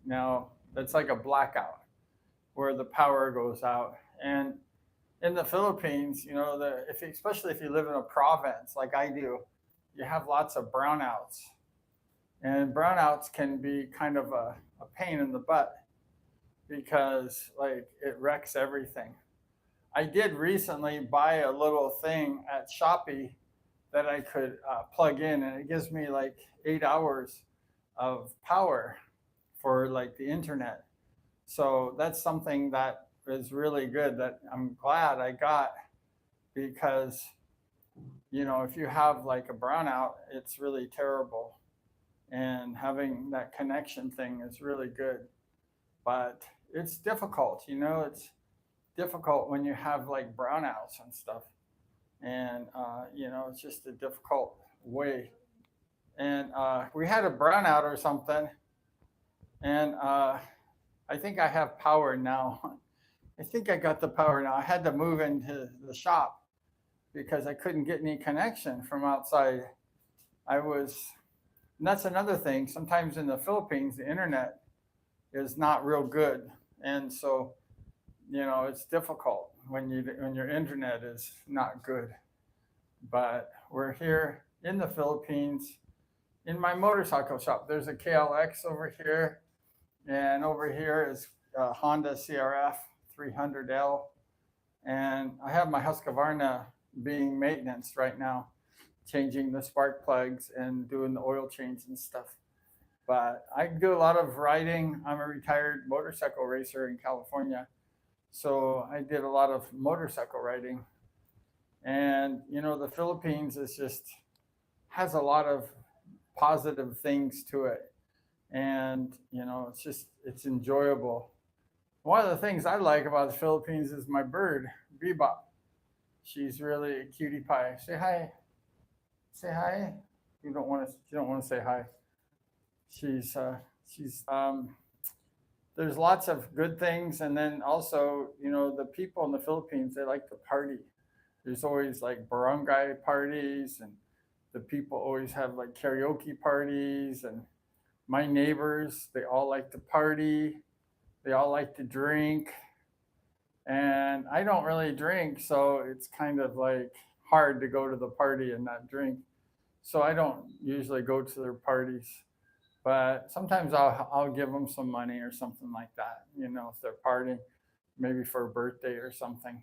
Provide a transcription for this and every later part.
Now, that's like a blackout where the power goes out. And in the Philippines, especially if you live in a province like I do, you have lots of brownouts. And brownouts can be kind of a pain in the butt because like it wrecks everything. I did recently buy a little thing at Shopee that I could plug in, and it gives me like 8 hours of power for like the internet. So that's something that is really good that I'm glad I got because if you have like a brownout, it's really terrible, and having that connection thing is really good. But it's difficult, it's difficult when you have like brownouts and stuff, and it's just a difficult way. And we had a brownout or something, and I think I have power now. I think I got the power now. I had to move into the shop because I couldn't get any connection from outside. I was, and that's another thing. Sometimes in the Philippines, the internet is not real good, and so it's difficult when your internet is not good. But we're here in the Philippines in my motorcycle shop. There's a KLX over here, and over here is a Honda CRF 300L, and I have my Husqvarna being maintenance right now, changing the spark plugs and doing the oil change and stuff. But I do a lot of riding. I'm a retired motorcycle racer in California, so I did a lot of motorcycle riding. And the Philippines is just has a lot of positive things to it, and it's enjoyable. One of the things I like about the Philippines is my bird, Bebop. She's really a cutie pie. Say hi. Say hi. You don't want to say hi. She's there's lots of good things, and then also the people in the Philippines, they like to party. There's always like barangay parties, and the people always have like karaoke parties, and my neighbors, they all like to party, they all like to drink, and I don't really drink, so it's kind of like hard to go to the party and not drink. So I don't usually go to their parties, but sometimes I'll give them some money or something like that, if they're partying, maybe for a birthday or something.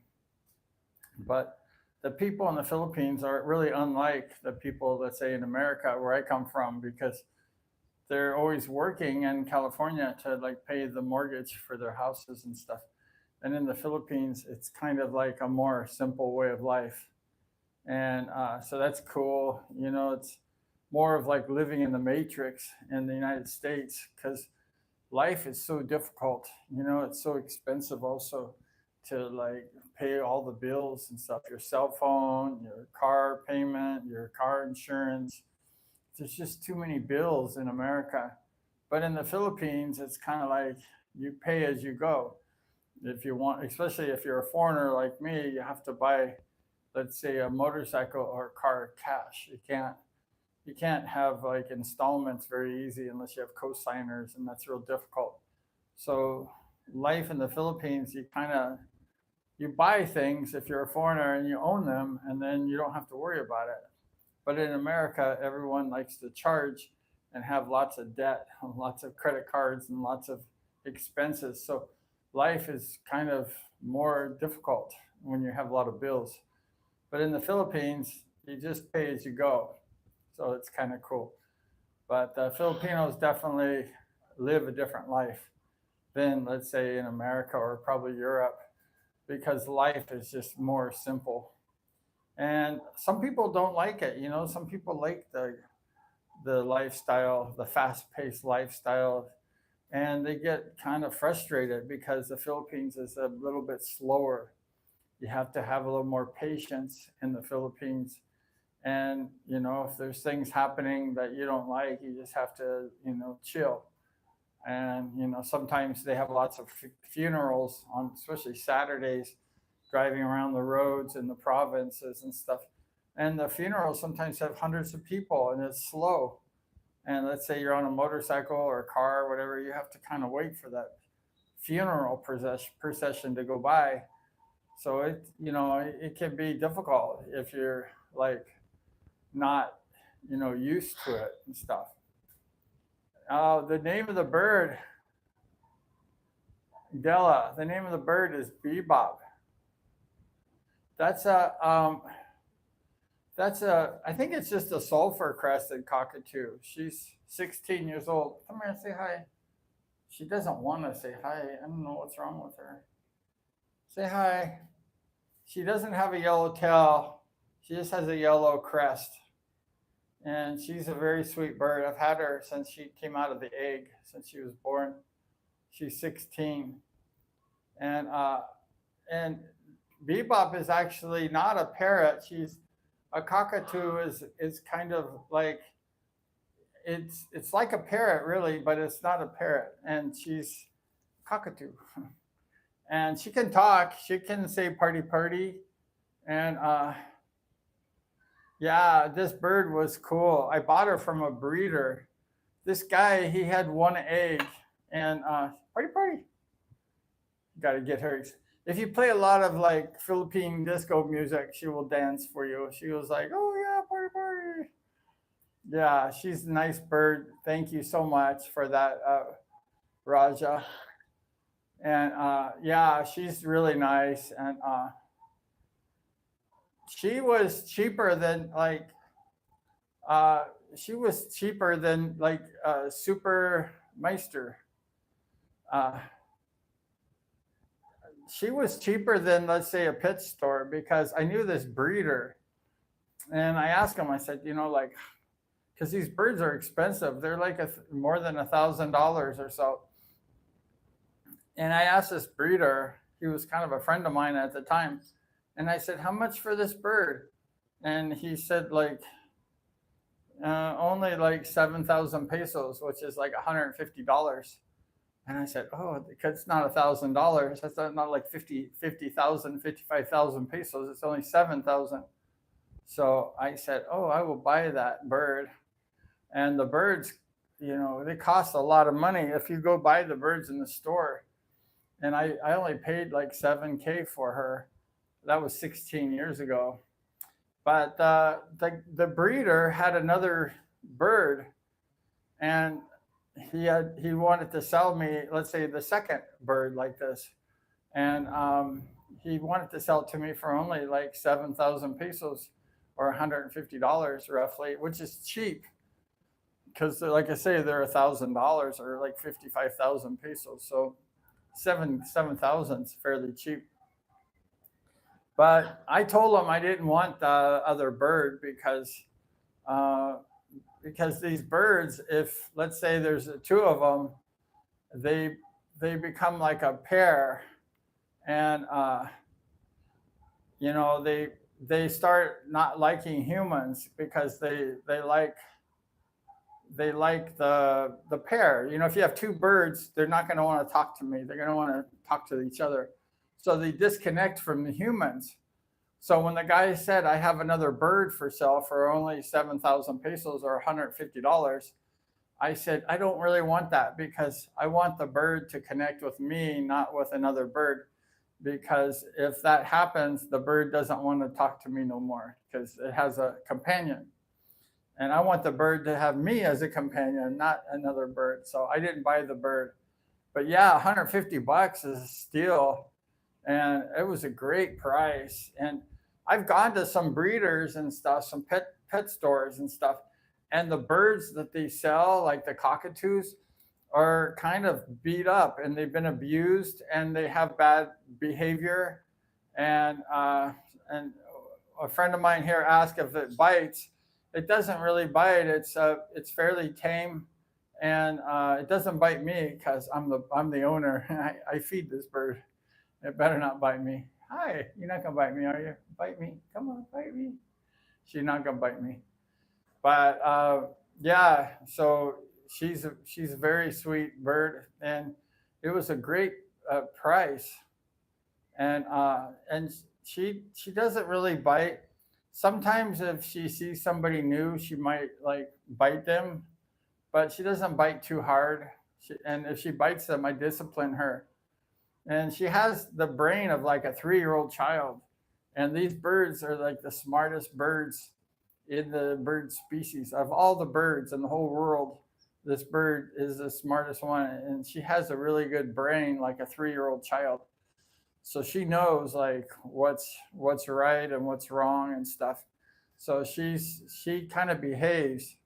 But the people in the Philippines are really unlike the people, let's say, in America where I come from, because they're always working in California to like pay the mortgage for their houses and stuff. And in the Philippines, it's kind of like a more simple way of life. And so that's cool. It's more of like living in the matrix in the United States because life is so difficult. It's so expensive also to like pay all the bills and stuff, your cell phone, your car payment, your car insurance. There's just too many bills in America. But in the Philippines, it's kind of like you pay as you go. If you want, especially if you're a foreigner like me, you have to buy, let's say, a motorcycle or a car cash. You can't have like installments very easy unless you have co-signers, and that's real difficult. So life in the Philippines, you buy things if you're a foreigner and you own them, and then you don't have to worry about it. But in America, everyone likes to charge and have lots of debt, lots of credit cards, and lots of expenses. So life is kind of more difficult when you have a lot of bills. But in the Philippines, you just pay as you go. So it's kind of cool. But Filipinos definitely live a different life than, let's say, in America or probably Europe, because life is just more simple. And some people don't like it. Some people like the lifestyle, the fast-paced lifestyle, and they get kind of frustrated because the Philippines is a little bit slower. You have to have a little more patience in the Philippines. And, if there's things happening that you don't like, you just have to, chill. And, sometimes they have lots of funerals on, especially Saturdays, driving around the roads in the provinces and stuff. And the funerals sometimes have hundreds of people, and it's slow. And let's say you're on a motorcycle or a car or whatever, you have to kind of wait for that funeral procession to go by. So it can be difficult if you're like not, used to it and stuff. The name of the bird, Della. The name of the bird is bebop. That's a I think it's just a sulfur crested cockatoo. She's 16 years old. Come here and say hi. She doesn't want to say hi. I don't know what's wrong with her. Say hi. She doesn't have a yellow tail. She just has a yellow crest. And she's a very sweet bird. I've had her since she came out of the egg, since she was born. She's 16. And Bebop is actually not a parrot. She's a cockatoo is kind of like it's like a parrot really, but it's not a parrot. And she's cockatoo. And she can talk. She can say party party. And yeah, this bird was cool. I bought her from a breeder. This guy, he had one egg, and party party. Got to get her. If you play a lot of like Philippine disco music, she will dance for you. She was like, "Oh yeah, party party." Yeah, she's a nice bird. Thank you so much for that, Raja. And yeah, she's really nice. And she was cheaper than like Super Meister. Uh, she was cheaper than, let's say, a pet store, because I knew this breeder, and I asked him. I said, like, because these birds are expensive. They're like more than $1,000 or so. And I asked this breeder. He was kind of a friend of mine at the time. And I said, how much for this bird? And he said, like, only like 7,000 pesos, which is like $150. And I said, oh, because it's not $1,000. That's not like 50,000, 55,000 pesos. It's only 7,000. So I said, oh, I will buy that bird. And the birds, they cost a lot of money if you go buy the birds in the store. And I only paid like 7K for her. That was 16 years ago. But the breeder had another bird, and he wanted to sell me, let's say, the second bird like this, and he wanted to sell it to me for only like 7,000 pesos, or $150 roughly, which is cheap, because like I say, they're $1,000 or like 55,000 pesos. So 7,000 is fairly cheap. But I told him I didn't want the other bird because these birds, if let's say there's two of them, they become like a pair, and they start not liking humans, because they like the pair. If you have two birds, they're not going to want to talk to me. They're going to want to talk to each other. So they disconnect from the humans. So when the guy said, I have another bird for sale for only 7,000 pesos or $150, I said, I don't really want that, because I want the bird to connect with me, not with another bird. Because if that happens, the bird doesn't want to talk to me no more, because it has a companion. And I want the bird to have me as a companion, not another bird. So I didn't buy the bird. But yeah, $150 is a steal. And it was a great price. And I've gone to some breeders and stuff, some pet stores and stuff, and the birds that they sell, like the cockatoos, are kind of beat up, and they've been abused, and they have bad behavior. And a friend of mine here asked if it bites. It doesn't really bite. It's fairly tame, and it doesn't bite me, because I'm the owner. I feed this bird. It better not bite me. Hi, you're not gonna bite me, are you? Bite me. Come on, bite me. She's not gonna bite me. But yeah, so she's a very sweet bird, and it was a great price. And she doesn't really bite. Sometimes if she sees somebody new, she might like bite them, but she doesn't bite too hard. And if she bites them, I discipline her. And she has the brain of like a 3-year-old child. And these birds are like the smartest birds in the bird species. Of all the birds in the whole world, this bird is the smartest one. And she has a really good brain, like a 3-year-old child. So she knows like what's right and what's wrong and stuff. So she kind of behaves.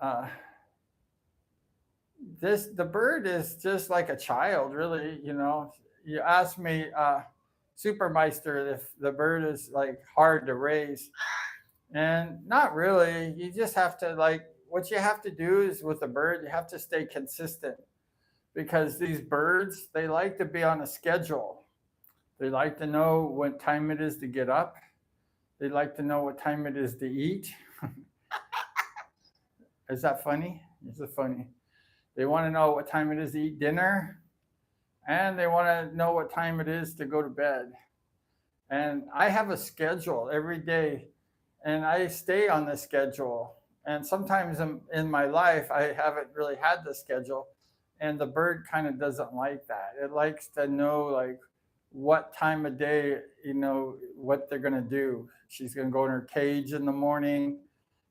Uh, the bird is just like a child, really. You ask me, Supermeister, if the bird is like hard to raise, and not really. You just have to like what you have to do is with the bird, you have to stay consistent because these birds they like to be on a schedule. They like to know what time it is to get up. They like to know what time it is to eat. Is that funny? Is it funny? They want to know what time it is to eat dinner, and they want to know what time it is to go to bed. And I have a schedule every day, and I stay on the schedule. And sometimes in my life, I haven't really had the schedule, and the bird kind of doesn't like that. It likes to know like what time of day, what they're gonna do. She's gonna go in her cage in the morning.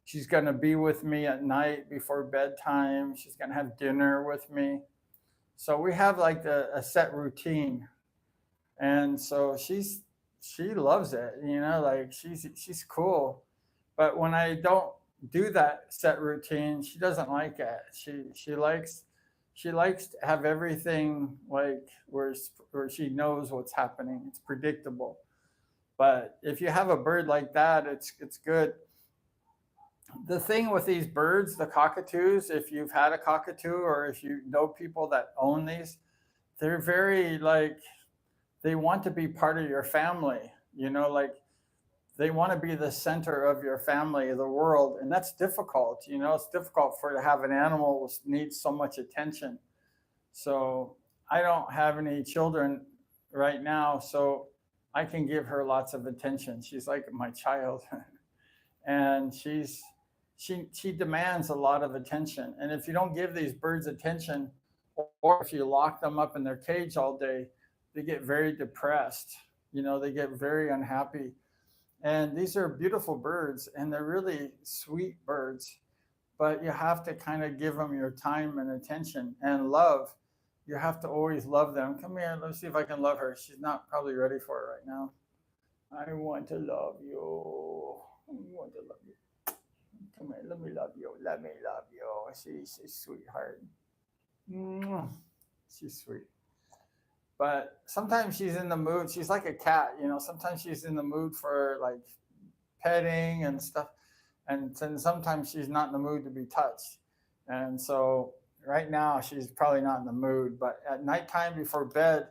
She's gonna be with me at night before bedtime. She's gonna have dinner with me. So we have like a set routine, and so she loves it. Like she's cool. But when I don't do that set routine, she doesn't like it. She likes to have everything like where she knows what's happening. It's predictable. But if you have a bird like that, it's good. The thing with these birds, the cockatoos, if you've had a cockatoo or if you know people that own these, they're very like they want to be part of your family. Like they want to be the center of your family, the world, and that's difficult. It's difficult for to have an animal that needs so much attention. So I don't have any children right now, so I can give her lots of attention. She's like my child, and she demands a lot of attention. And if you don't give these birds attention, or if you lock them up in their cage all day, they get very depressed. They get very unhappy. And these are beautiful birds, and they're really sweet birds. But you have to kind of give them your time and attention and love. You have to always love them. Come here, let's see if I can love her. She's not probably ready for it right now. I want to love you. I want to love you. Come here, let me love you. Let me love you. She's a sweetheart. She's sweet. But sometimes she's in the mood. She's like a cat. Sometimes she's in the mood for like petting and stuff. And then sometimes she's not in the mood to be touched. And so right now she's probably not in the mood. But at nighttime before bed,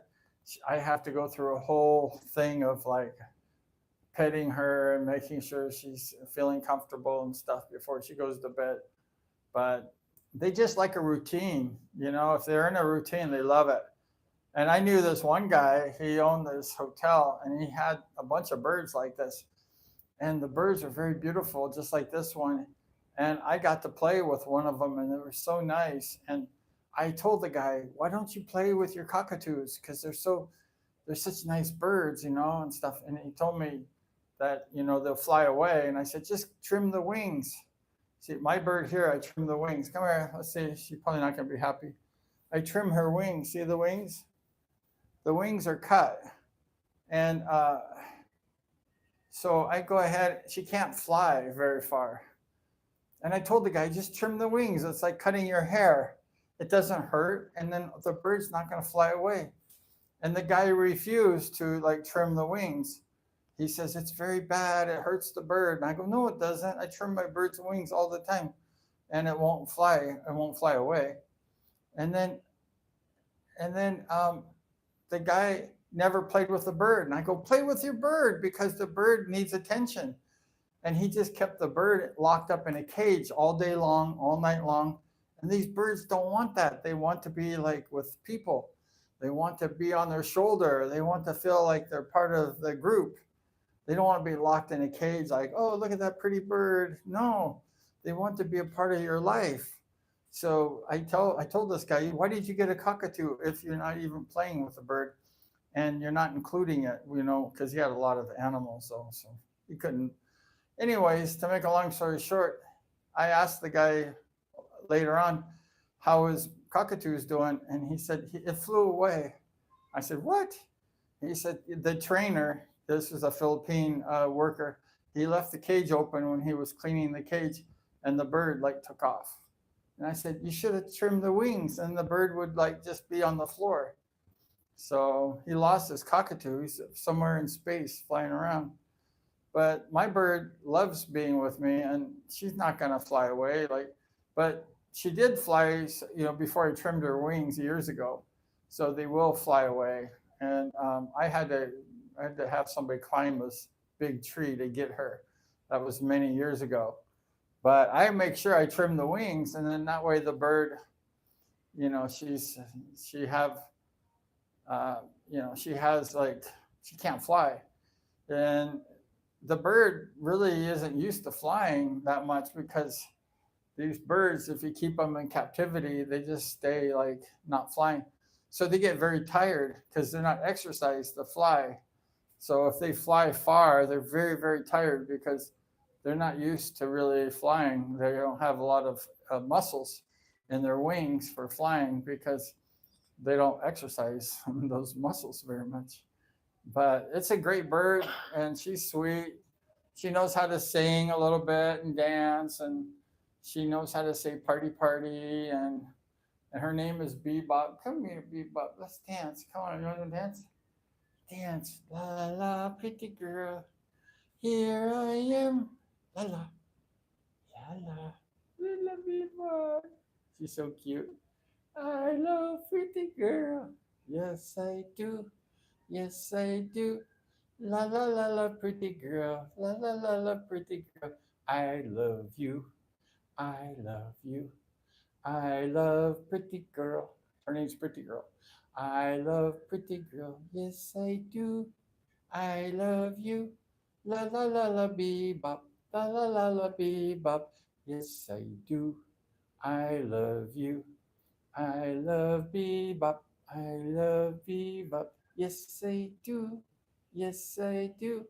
I have to go through a whole thing of like petting her and making sure she's feeling comfortable and stuff before she goes to bed. But they just like a routine. If they're in a routine, they love it. And I knew this one guy, he owned this hotel and he had a bunch of birds like this. And the birds are very beautiful, just like this one. And I got to play with one of them and they were so nice. And I told the guy, why don't you play with your cockatoos? Because they're such nice birds, and stuff. And he told me that, they'll fly away. And I said, just trim the wings. See, my bird here, I trim the wings. Come here, let's see, she's probably not gonna be happy. I trim her wings, see the wings? The wings are cut. And so I go ahead, she can't fly very far. And I told the guy, just trim the wings. It's like cutting your hair. It doesn't hurt. And then the bird's not going to fly away. And the guy refused to like trim the wings. He says, it's very bad. It hurts the bird. And I go, no, it doesn't. I trim my bird's wings all the time and it won't fly. It won't fly away. And then the guy never played with the bird. And I go, play with your bird because the bird needs attention. And he just kept the bird locked up in a cage all day long, all night long. And these birds don't want that. They want to be like with people. They want to be on their shoulder. They want to feel like they're part of the group. They don't want to be locked in a cage like, oh, look at that pretty bird. No, they want to be a part of your life. So I told this guy, why did you get a cockatoo if you're not even playing with the bird and you're not including it? Because he had a lot of animals, so he couldn't. Anyways, to make a long story short, I asked the guy later on how his cockatoo is doing, and he said it flew away. I said, what? He said the trainer, this is a Philippine worker, he left the cage open when he was cleaning the cage, and the bird like took off. And I said, you should have trimmed the wings, and the bird would like just be on the floor. So he lost his cockatoo. He's somewhere in space flying around. But my bird loves being with me, and she's not gonna fly away. But she did fly, before I trimmed her wings years ago. So they will fly away. And I had to have somebody climb this big tree to get her. That was many years ago. But I make sure I trim the wings, and then that way the bird, she have, she has like she can't fly, and the bird really isn't used to flying that much because these birds, if you keep them in captivity, they just stay like not flying. So they get very tired because they're not exercised to fly. So if they fly far, they're very, very tired because they're not used to really flying. They don't have a lot of muscles in their wings for flying because they don't exercise those muscles very much. But it's a great bird, and she's sweet. She knows how to sing a little bit and dance, and she knows how to say party party, and her name is Bebop. Come here, Bebop. Let's dance. Come on, you want to dance? Dance. La la la, pretty girl. Here I am. La la. La la. Little Bebop. She's so cute. I love pretty girl. Yes, I do. Yes, I do. La la la la, pretty girl. La la la la, pretty girl. I love you. I love you. I love pretty girl. Her name's Pretty Girl. I love pretty girl. Yes, I do. I love you. La la la la, bebop. La la la la, bebop. Yes, I do. I love you. I love bebop. I love bebop. Yes, I do. Yes, I do.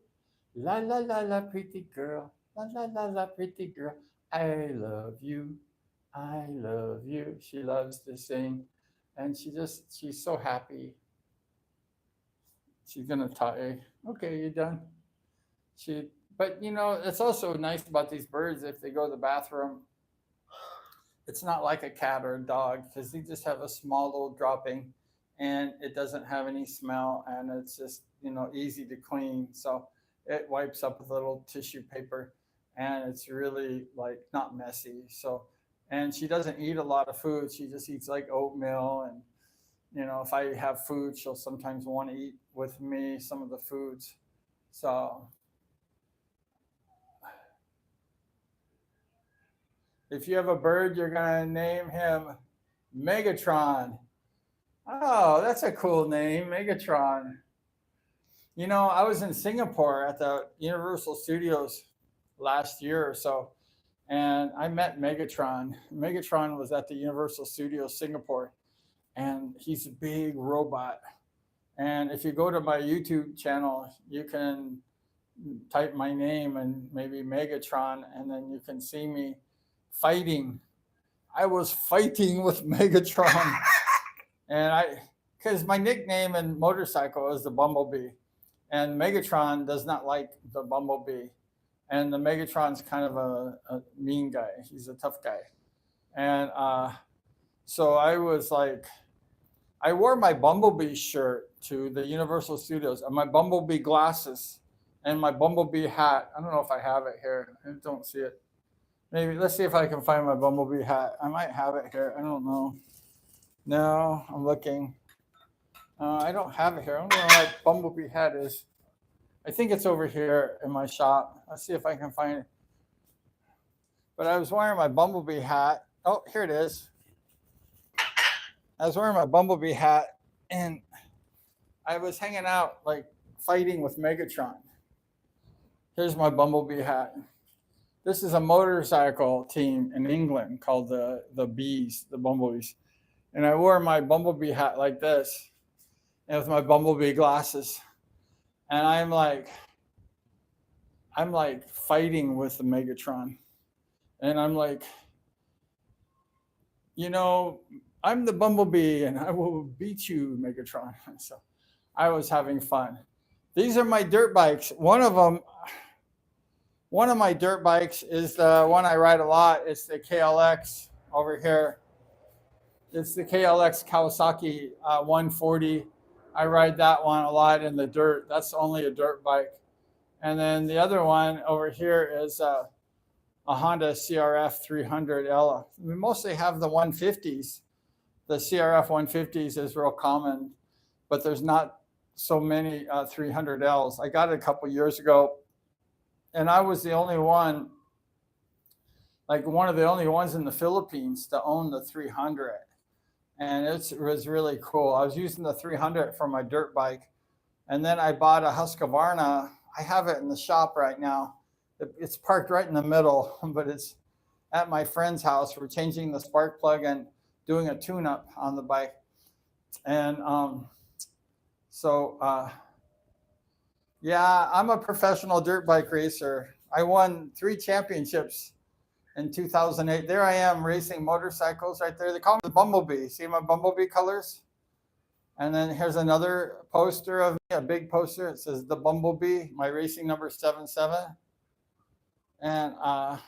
La la la la, pretty girl. La la la la, pretty girl. I love you. I love you. She loves to sing, and she's so happy. She's gonna tie. Okay, you done? She, but it's also nice about these birds. If they go to the bathroom, it's not like a cat or a dog because they just have a small little dropping, and it doesn't have any smell, and it's just easy to clean. So it wipes up with a little tissue paper, and it's really like not messy. So, and she doesn't eat a lot of food. She just eats like oatmeal, and if I have food, she'll sometimes want to eat with me some of the foods. So if you have a bird, you're gonna name him Megatron. Oh, that's a cool name, Megatron. I was in Singapore at the Universal Studios last year or so, and I met Megatron. Megatron was at the Universal Studios Singapore, and he's a big robot. And if you go to my YouTube channel, you can type my name and maybe Megatron, and then you can see me fighting. I was fighting with Megatron, and because my nickname in motorcycle is the Bumblebee, and Megatron does not like the Bumblebee, and the Megatron's kind of a mean guy. He's a tough guy, and so I was like, I wore my Bumblebee shirt to the Universal Studios, and my Bumblebee glasses, and my Bumblebee hat. I don't know if I have it here. I don't see it. Maybe let's see if I can find my Bumblebee hat. I might have it here. I don't know. No, I'm looking. I don't have it here. I don't know where my Bumblebee hat is. I think it's over here in my shop. Let's see if I can find it. But I was wearing my Bumblebee hat. Oh, here it is. I was wearing my Bumblebee hat, and I was hanging out, like fighting with Megatron. Here's my Bumblebee hat. This is a motorcycle team in England called the Bees, the Bumblebees. And I wore my bumblebee hat like this, and with my bumblebee glasses. And I'm like fighting with the Megatron. And I'm like, you know, I'm the bumblebee and I will beat you, Megatron. So I was having fun. These are my dirt bikes. One of my dirt bikes is the one I ride a lot. It's the KLX over here. It's the KLX Kawasaki 140. I ride that one a lot in the dirt. That's only a dirt bike. And then the other one over here is a Honda CRF 300L. We mostly have the 150s. The CRF 150s is real common, but there's not so many 300Ls. I got it a couple years ago, and I was the only one, like one of the only ones in the Philippines to own the 300. And it was really cool. I was using the 300 for my dirt bike, and then I bought a Husqvarna. I have it in the shop right now. It's parked right in the middle, but it's at my friend's house. We're changing the spark plug and doing a tune-up on the bike. And yeah, I'm a professional dirt bike racer. I won 3 championships in 2008. There I am racing motorcycles right there. They call me the Bumblebee. See my Bumblebee colors? And then here's another poster of me, a big poster. It says the Bumblebee, my racing number 77. And I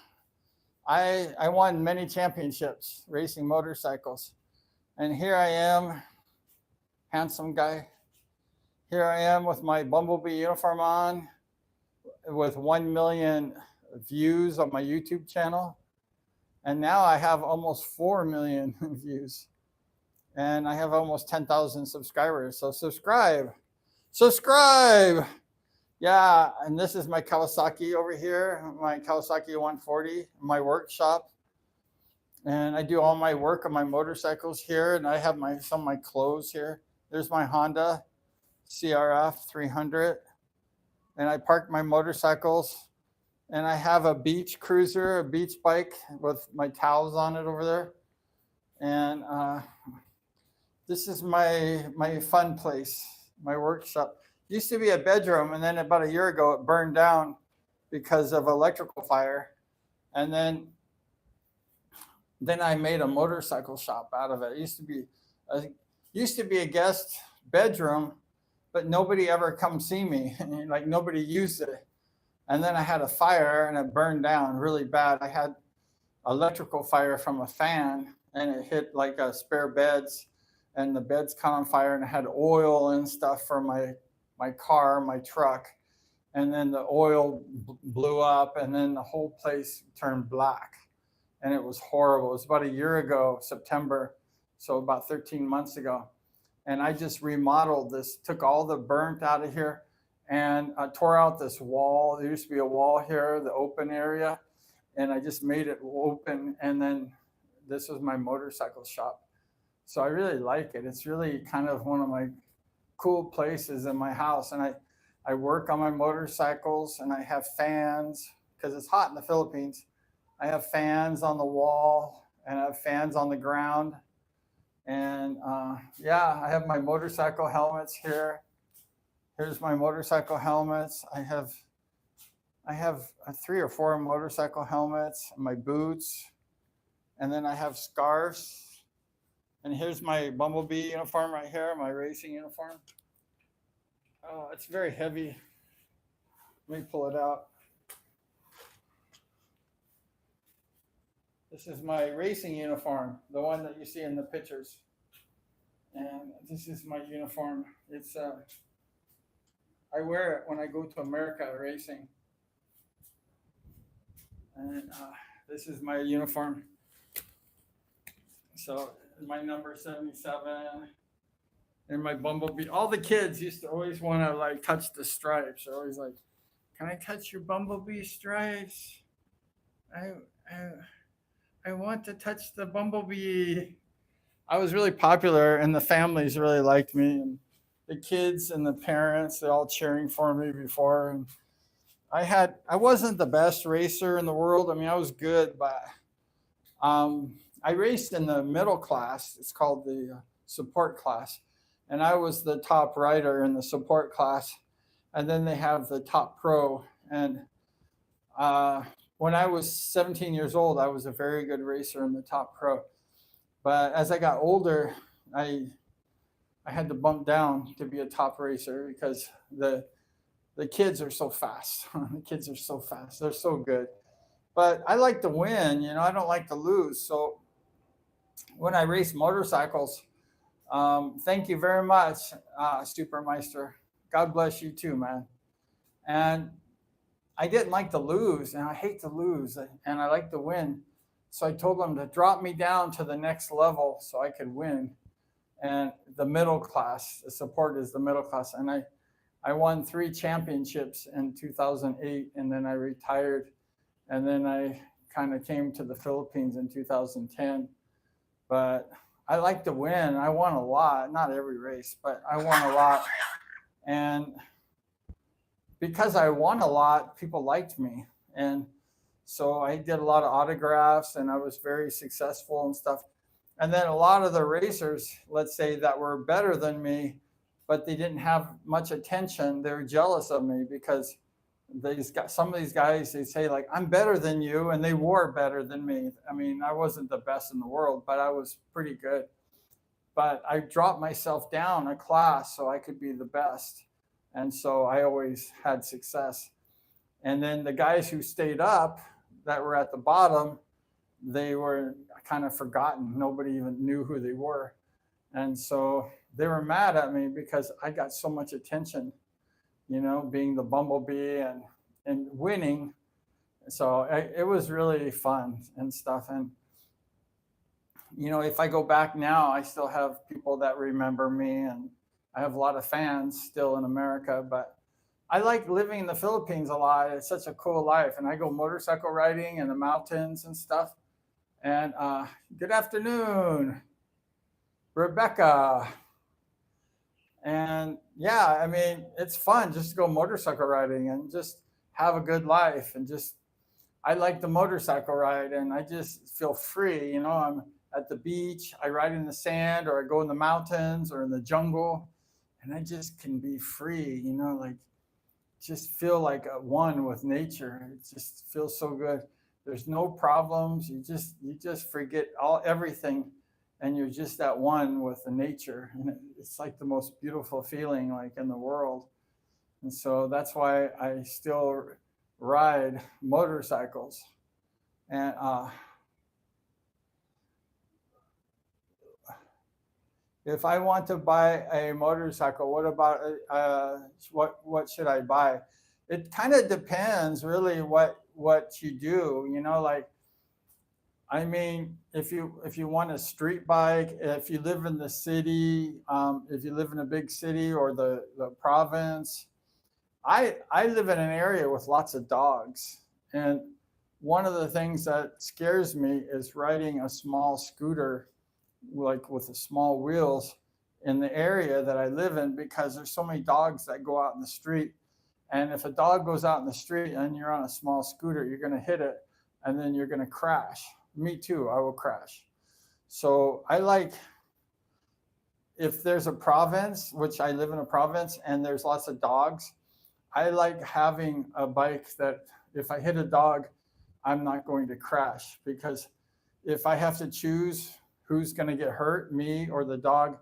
won many championships racing motorcycles. And here I am, handsome guy. Here I am with my Bumblebee uniform on, with 1 million views on my YouTube channel. And now I have almost 4 million views. And I have almost 10,000 subscribers. So subscribe. Yeah, and this is my Kawasaki over here, my Kawasaki 140, my workshop. And I do all my work on my motorcycles here, and I have some of my clothes here. There's my Honda CRF 300. And I park my motorcycles, and I have a beach cruiser, a beach bike with my towels on it over there. And this is my fun place, my workshop. Used to be a bedroom, and then about a year ago it burned down because of electrical fire. And then I made a motorcycle shop out of it. It used to be a guest bedroom, but nobody ever come see me. Like nobody used it. And then I had a fire and it burned down really bad. I had electrical fire from a fan, and it hit like a spare beds, and the beds caught on fire, and I had oil and stuff for my car, my truck. And then the oil blew up, and then the whole place turned black, and it was horrible. It was about a year ago, September, so about 13 months ago. And I just remodeled this, took all the burnt out of here, and I tore out this wall. There used to be a wall here, the open area, and I just made it open. And then this was my motorcycle shop. So I really like it. It's really kind of one of my cool places in my house. And I work on my motorcycles, and I have fans because it's hot in the Philippines. I have fans on the wall, and I have fans on the ground. And yeah, I have my motorcycle helmets here. Here's my motorcycle helmets. I have 3 or 4 motorcycle helmets, my boots, and then I have scarves. And here's my Bumblebee uniform right here, my racing uniform. Oh, it's very heavy. Let me pull it out. This is my racing uniform, the one that you see in the pictures. And this is my uniform. It's I wear it when I go to America racing. And this is my uniform. So my number 77 and my Bumblebee. All the kids used to always want to like touch the stripes. They're always like, "Can I touch your Bumblebee stripes? I want to touch the Bumblebee." I was really popular, and the families really liked me, and the kids and the parents, they're all cheering for me before. And I wasn't the best racer in the world. I mean, I was good, but I raced in the middle class. It's called the support class, and I was the top rider in the support class. And then they have the top pro. And uh, when I was 17 years old, I was a very good racer in the top pro. But as I got older, I I had to bump down to be a top racer because the kids are so fast. The kids are so fast. They're so good. But I like to win. I don't like to lose. So when I race motorcycles, thank you very much, Supermeister. God bless you too, man. And I didn't like to lose, and I hate to lose, and I like to win. So I told them to drop me down to the next level so I could win. And the middle class, the support is the middle class. And I won 3 championships in 2008, and then I retired. And then I kind of came to the Philippines in 2010. But I like to win. I won a lot, not every race, but I won a lot. And because I won a lot, people liked me. And so I did a lot of autographs and I was very successful and stuff. And then a lot of the racers, let's say, that were better than me, but they didn't have much attention, they were jealous of me because some of these guys, they say, like, I'm better than you, and they were better than me. I mean, I wasn't the best in the world, but I was pretty good. But I dropped myself down a class so I could be the best. And so I always had success. And then the guys who stayed up that were at the bottom, they were kind of forgotten. Nobody even knew who they were. And so they were mad at me because I got so much attention, being the bumblebee and winning. So it was really fun and stuff. And, if I go back now, I still have people that remember me, and I have a lot of fans still in America, but I like living in the Philippines a lot. It's such a cool life. And I go motorcycle riding in the mountains and stuff. And good afternoon, Rebecca. And yeah, I mean, it's fun just to go motorcycle riding and just have a good life. And I like the motorcycle ride and I just feel free. I'm at the beach, I ride in the sand, or I go in the mountains or in the jungle, and I just can be free, like just feel like a one with nature. It just feels so good. There's no problems. You just forget everything, and you're just at one with the nature. And it's like the most beautiful feeling, like, in the world. And so that's why I still ride motorcycles. And if I want to buy a motorcycle, what about what should I buy? It kind of depends, really, what you do. Like, I mean, if you want a street bike, if you live in the city, if you live in a big city or the province, I live in an area with lots of dogs, and one of the things that scares me is riding a small scooter, like with the small wheels, in the area that I live in, because there's so many dogs that go out in the street. And if a dog goes out in the street and you're on a small scooter, you're going to hit it and then you're going to crash. Me too, I will crash. So I like, if there's a province, which I live in a province, and there's lots of dogs, I like having a bike that if I hit a dog, I'm not going to crash, because if I have to choose who's going to get hurt, me or the dog,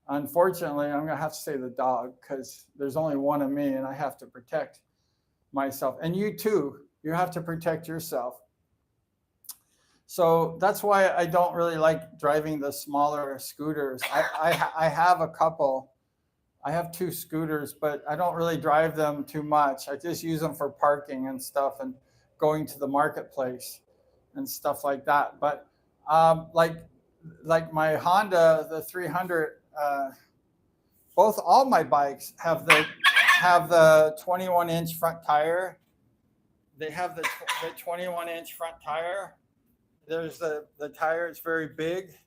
unfortunately, I'm going to have to say the dog, because there's only one of me and I have to protect myself. And you too, you have to protect yourself. So that's why I don't really like driving the smaller scooters. I have a couple. I have 2 scooters, but I don't really drive them too much. I just use them for parking and stuff and going to the marketplace and stuff like that. But like my Honda, the 300, all my bikes have the 21-inch front tire. They have the 21-inch front tire. There's the tire, it's very big,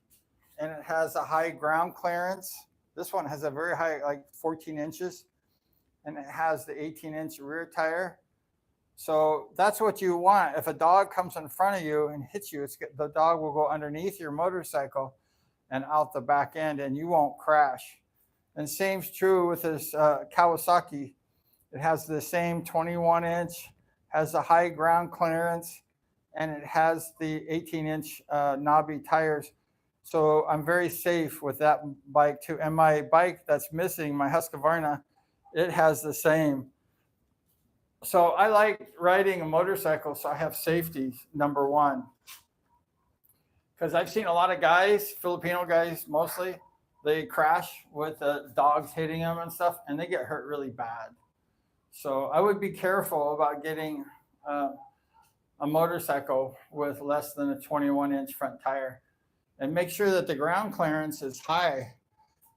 and it has a high ground clearance. This one has a very high, like 14 inches, and it has the 18-inch rear tire. So that's what you want. If a dog comes in front of you and hits you, the dog will go underneath your motorcycle and out the back end, and you won't crash. And same's true with this Kawasaki. It has the same 21-inch, has the high ground clearance, and it has the 18-inch knobby tires. So I'm very safe with that bike too. And my bike that's missing, my Husqvarna, it has the same. So I like riding a motorcycle, so I have safety, number one. Because I've seen a lot of guys, Filipino guys mostly, they crash with dogs hitting them and stuff, and they get hurt really bad. So I would be careful about getting a motorcycle with less than a 21-inch front tire, and make sure that the ground clearance is high.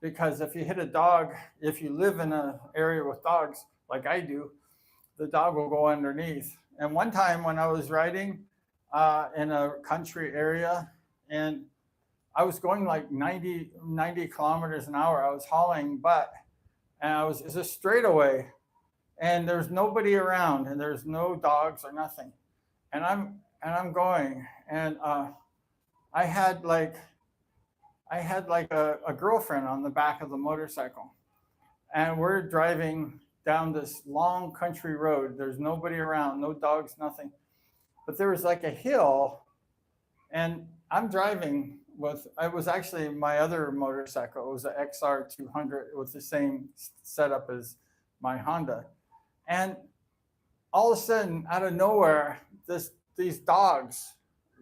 Because if you hit a dog, if you live in an area with dogs like I do, the dog will go underneath. And one time when I was riding in a country area, and I was going like 90 kilometers an hour, I was hauling butt, and it's a straightaway, and there's nobody around, and there's no dogs or nothing, and I'm going, and I had like a girlfriend on the back of the motorcycle, and we're driving down this long country road. There's nobody around, no dogs, nothing, but there was like a hill, and I'm driving with, it was actually my other motorcycle. It was an XR 200 with the same setup as my Honda. And all of a sudden, out of nowhere, these dogs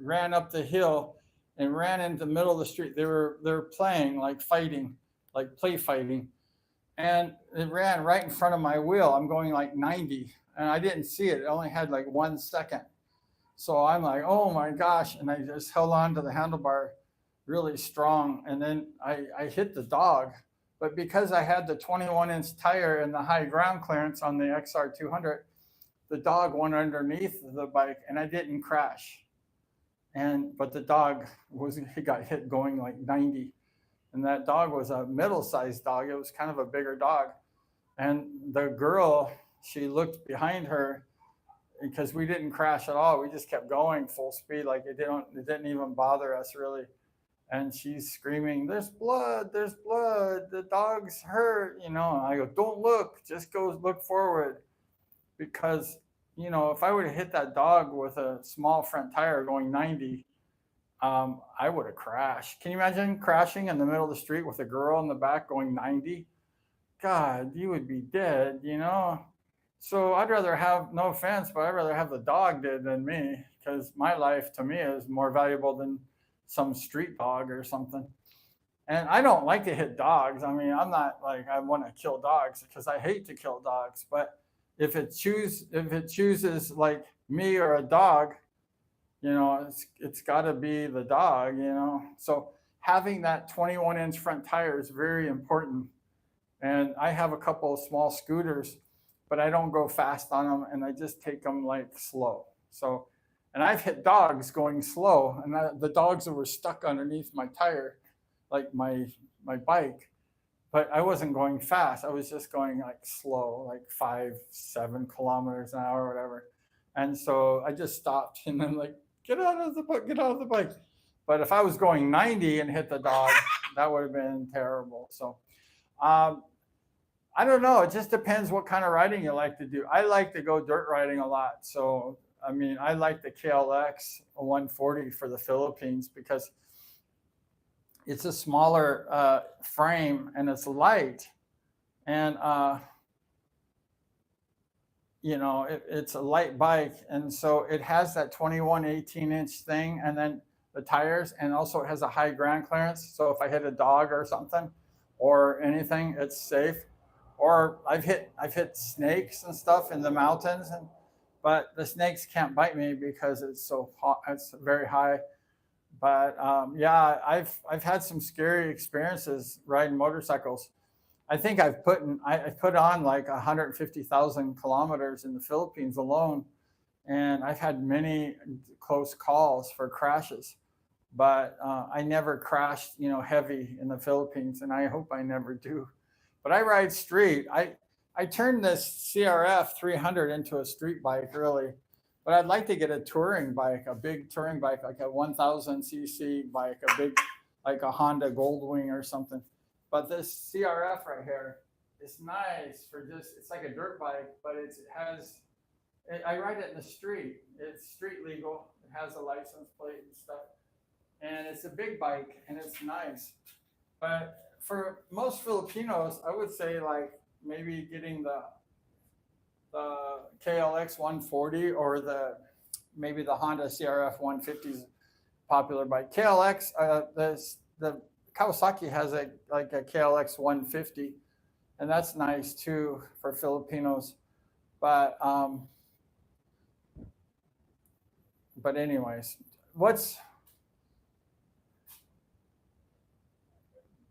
ran up the hill and ran into the middle of the street. They were playing, like fighting, like play fighting. And it ran right in front of my wheel. I'm going like 90, and I didn't see it. It only had like 1 second. So I'm like, oh my gosh. And I just held on to the handlebar really strong. And then I hit the dog. But because I had the 21-inch tire and the high ground clearance on the XR 200, the dog went underneath the bike, and I didn't crash. But the dog he got hit going like 90. And that dog was a middle-sized dog. It was kind of a bigger dog. And the girl, she looked behind her, because we didn't crash at all. We just kept going full speed. Like it didn't even bother us really. And she's screaming, there's blood, the dog's hurt, And I go, don't look, just go look forward. Because, if I would have hit that dog with a small front tire going 90, I would have crashed. Can you imagine crashing in the middle of the street with a girl in the back going 90? God, you would be dead, So I'd rather have, no offense, but I'd rather have the dog dead than me, because my life to me is more valuable than some street dog or something. And I don't like to hit dogs. I mean, I'm not like I want to kill dogs, because I hate to kill dogs. But if it chooses like me or a dog, it's got to be the dog, So having that 21-inch front tire is very important. And I have a couple of small scooters, but I don't go fast on them, and I just take them like slow. So, and I've hit dogs going slow, and the dogs were stuck underneath my tire, like my bike, but I wasn't going fast. I was just going like slow, like 5-7 kilometers an hour or whatever. And so I just stopped, and then like, get out of the bike. But if I was going 90 and hit the dog, that would have been terrible. So, I don't know. It just depends what kind of riding you like to do. I like to go dirt riding a lot. So, I mean, I like the KLX 140 for the Philippines, because it's a smaller frame and it's light. And, it's a light bike. And so it has that 21 18-inch thing, and then the tires, and also it has a high ground clearance. So if I hit a dog or something or anything, it's safe. Or I've hit snakes and stuff in the mountains, but the snakes can't bite me because it's so hot. It's very high. But yeah, I've had some scary experiences riding motorcycles. I think I put on like 150,000 kilometers in the Philippines alone, and I've had many close calls for crashes. But I never crashed, heavy in the Philippines, and I hope I never do. But I ride street. I turned this CRF 300 into a street bike, really, but I'd like to get a touring bike, a big touring bike, like a 1000 cc bike, a big, like a Honda Goldwing or something. But this CRF right here is nice for just, it's like a dirt bike, but it has, I ride it in the street. It's street legal. It has a license plate and stuff. And it's a big bike and it's nice. But for most Filipinos, I would say like maybe getting the KLX 140 or maybe the Honda CRF 150 is popular bike. KLX, the Kawasaki has like a KLX 150, and that's nice too for Filipinos. But anyways,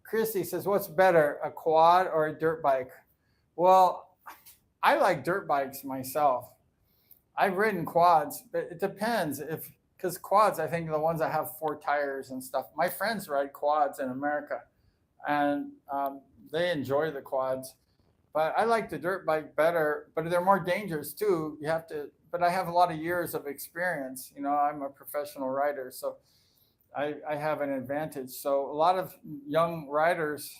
Christy says, what's better, a quad or a dirt bike? Well, I like dirt bikes myself. I've ridden quads, but it depends because quads, I think the ones that have 4 tires and stuff. My friends ride quads in America, and they enjoy the quads. But I like the dirt bike better, but they're more dangerous too. But I have a lot of years of experience. I'm a professional rider, so I have an advantage. So a lot of young riders,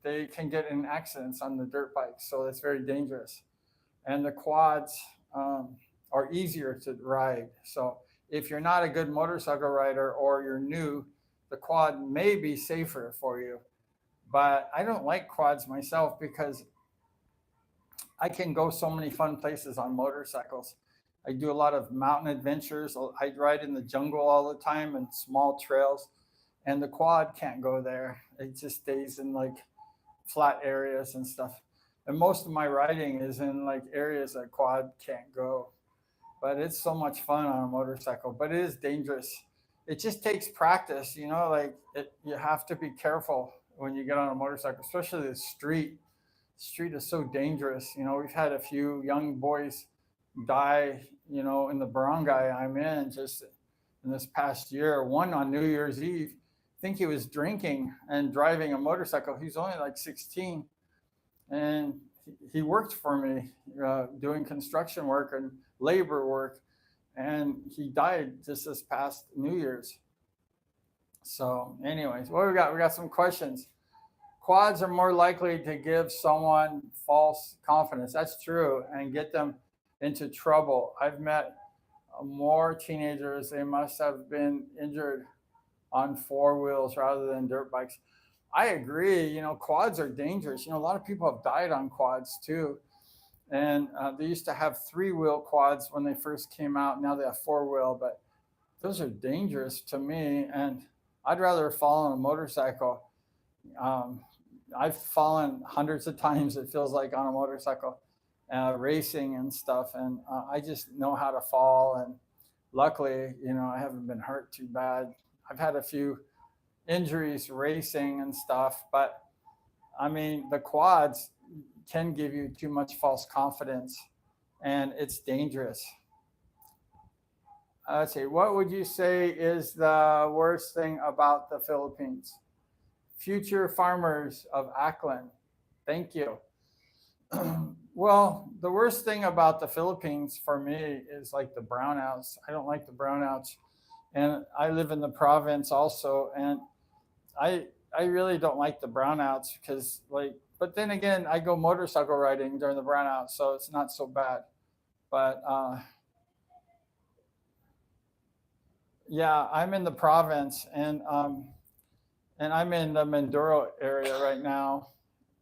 they can get in accidents on the dirt bikes. So it's very dangerous. And the quads are easier to ride. So if you're not a good motorcycle rider or you're new, the quad may be safer for you. But I don't like quads myself because I can go so many fun places on motorcycles. I do a lot of mountain adventures. I ride in the jungle all the time and small trails, and the quad can't go there. It just stays in like flat areas and stuff. And most of my riding is in like areas that quad can't go. But it's so much fun on a motorcycle, but it is dangerous. It just takes practice, you have to be careful when you get on a motorcycle, especially the street. The street is so dangerous. We've had a few young boys die, in the barangay I'm in just in this past year. One on New Year's Eve, I think he was drinking and driving a motorcycle. He's only like 16, and he worked for me doing construction work and labor work, and he died just this past New Year's. So anyways, what we got? We got some questions. Quads are more likely to give someone false confidence. That's true, and get them into trouble. I've met more teenagers. They must have been injured on 4 wheels rather than dirt bikes. I agree. Quads are dangerous. A lot of people have died on quads too. And they used to have 3-wheel quads when they first came out. Now they have 4-wheel, but those are dangerous to me. And I'd rather fall on a motorcycle. I've fallen hundreds of times, it feels like, on a motorcycle, racing and stuff. And I just know how to fall. And luckily, I haven't been hurt too bad. I've had a few injuries racing and stuff, but I mean, the quads can give you too much false confidence, and it's dangerous. Let's see, what would you say is the worst thing about the Philippines? Future farmers of Aklan, thank you. Well, the worst thing about the Philippines for me is like the brownouts. I don't like the brownouts. And I live in the province also, and I really don't like the brownouts because but then again, I go motorcycle riding during the brownouts, so it's not so bad. But yeah, I'm in the province, and I'm in the Mindoro area right now,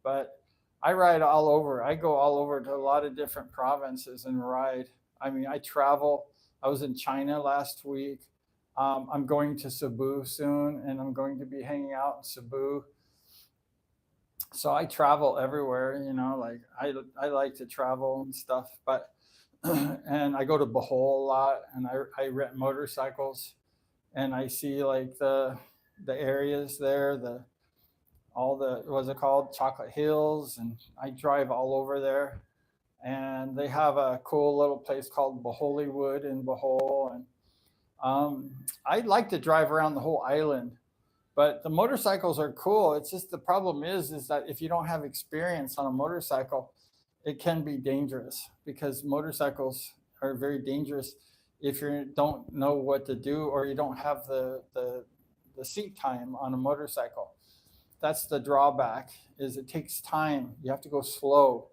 but I ride all over. I go all over to a lot of different provinces and ride. I mean, I travel. I was in China last week. I'm going to Cebu soon, and I'm going to be hanging out in Cebu. So I travel everywhere, like I like to travel and stuff, but and I go to Bohol a lot, and I rent motorcycles, and I see like the areas there, what's it called, Chocolate Hills, and I drive all over there. And they have a cool little place called Boholywood in Bohol, and I'd like to drive around the whole island, But the motorcycles are cool. It's just the problem is that if you don't have experience on a motorcycle, it can be dangerous because motorcycles are very dangerous if you don't know what to do or you don't have the seat time on a motorcycle. That's the drawback is it takes time. You have to go slow.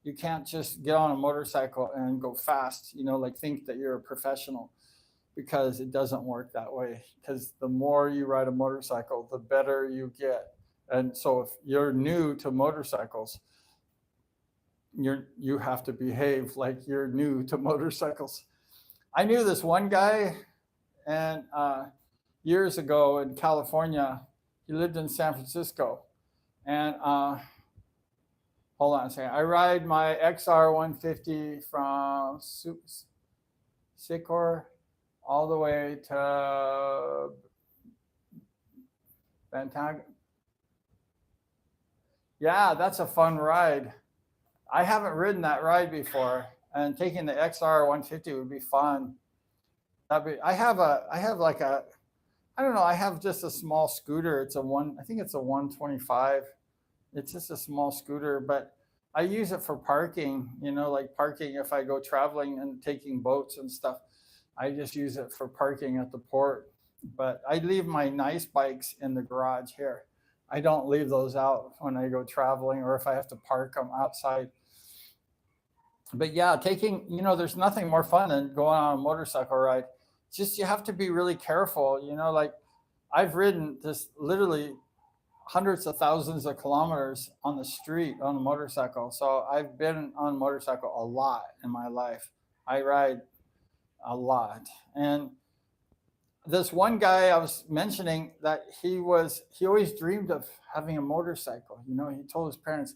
You can't just get on a motorcycle and go fast, like think that you're a professional because it doesn't work that way. Because the more you ride a motorcycle, the better you get. And so if you're new to motorcycles, you have to behave like you're new to motorcycles. I knew this one guy, and years ago in California, he lived in San Francisco, and hold on a second. I ride my XR 150 from Sycamore all the way to Bantag. Yeah, that's a fun ride. I haven't ridden that ride before, and taking the XR 150 would be fun. I have like a, I don't know, I have just a small scooter. I think it's a 125. It's just a small scooter, but I use it for parking, like parking if I go traveling and taking boats and stuff. I just use it for parking at the port. But I leave my nice bikes in the garage here. I don't leave those out when I go traveling or if I have to park them outside. But yeah, there's nothing more fun than going on a motorcycle ride. It's just you have to be really careful, like I've ridden this literally hundreds of thousands of kilometers on the street on a motorcycle. So I've been on a motorcycle a lot in my life. I ride a lot. And this one guy I was mentioning that he always dreamed of having a motorcycle. He told his parents,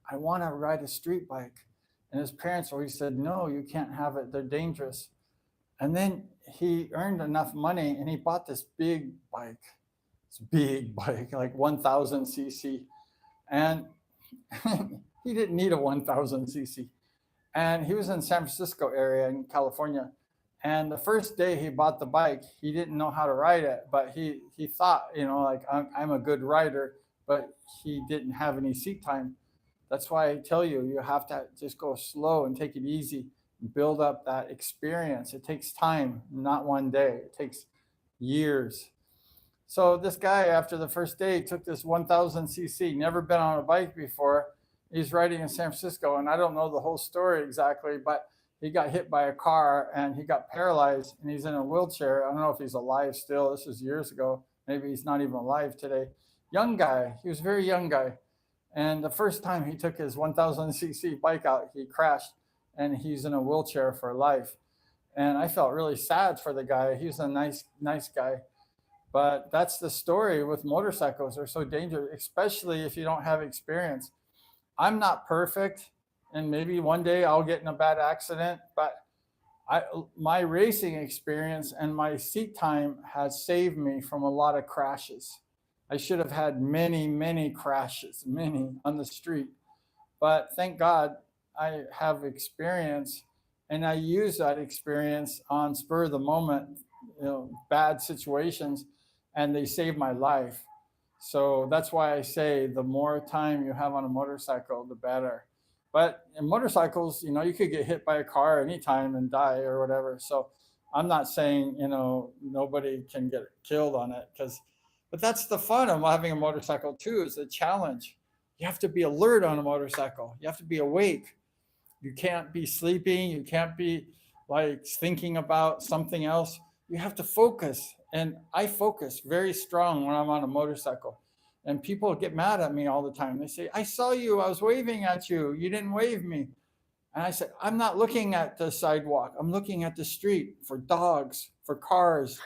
I want to ride a street bike. And his parents always said, no, you can't have it. They're dangerous. And then he earned enough money and he bought this big bike. It's a big bike, like 1,000 cc. And he didn't need a 1,000 cc. And he was in San Francisco area in California. And the first day he bought the bike, he didn't know how to ride it, but he thought, like I'm a good rider, but he didn't have any seat time. That's why I tell you, you have to just go slow and take it easy, and build up that experience. It takes time, not one day. It takes years. So this guy, after the first day, took this 1,000 cc, never been on a bike before. He's riding in San Francisco, and I don't know the whole story exactly, but he got hit by a car and he got paralyzed and he's in a wheelchair. I don't know if he's alive still. This was years ago. Maybe he's not even alive today. Young guy. He was a very young guy. And the first time he took his 1,000 cc bike out, he crashed and he's in a wheelchair for life. And I felt really sad for the guy. He was a nice guy. But that's the story with motorcycles. They're so dangerous, especially if you don't have experience. I'm not perfect, and maybe one day I'll get in a bad accident, but my racing experience and my seat time has saved me from a lot of crashes. I should have had many crashes, many on the street. But thank God I have experience, and I use that experience on spur of the moment, bad situations, and they save my life. So that's why I say the more time you have on a motorcycle, the better. But in motorcycles, you could get hit by a car anytime and die or whatever. So I'm not saying, nobody can get killed on it but that's the fun of having a motorcycle too, is a challenge. You have to be alert on a motorcycle. You have to be awake. You can't be sleeping. You can't be like thinking about something else. You have to focus. And I focus very strong when I'm on a motorcycle. And people get mad at me all the time. They say, I saw you. I was waving at you. You didn't wave me. And I said, I'm not looking at the sidewalk. I'm looking at the street for dogs, for cars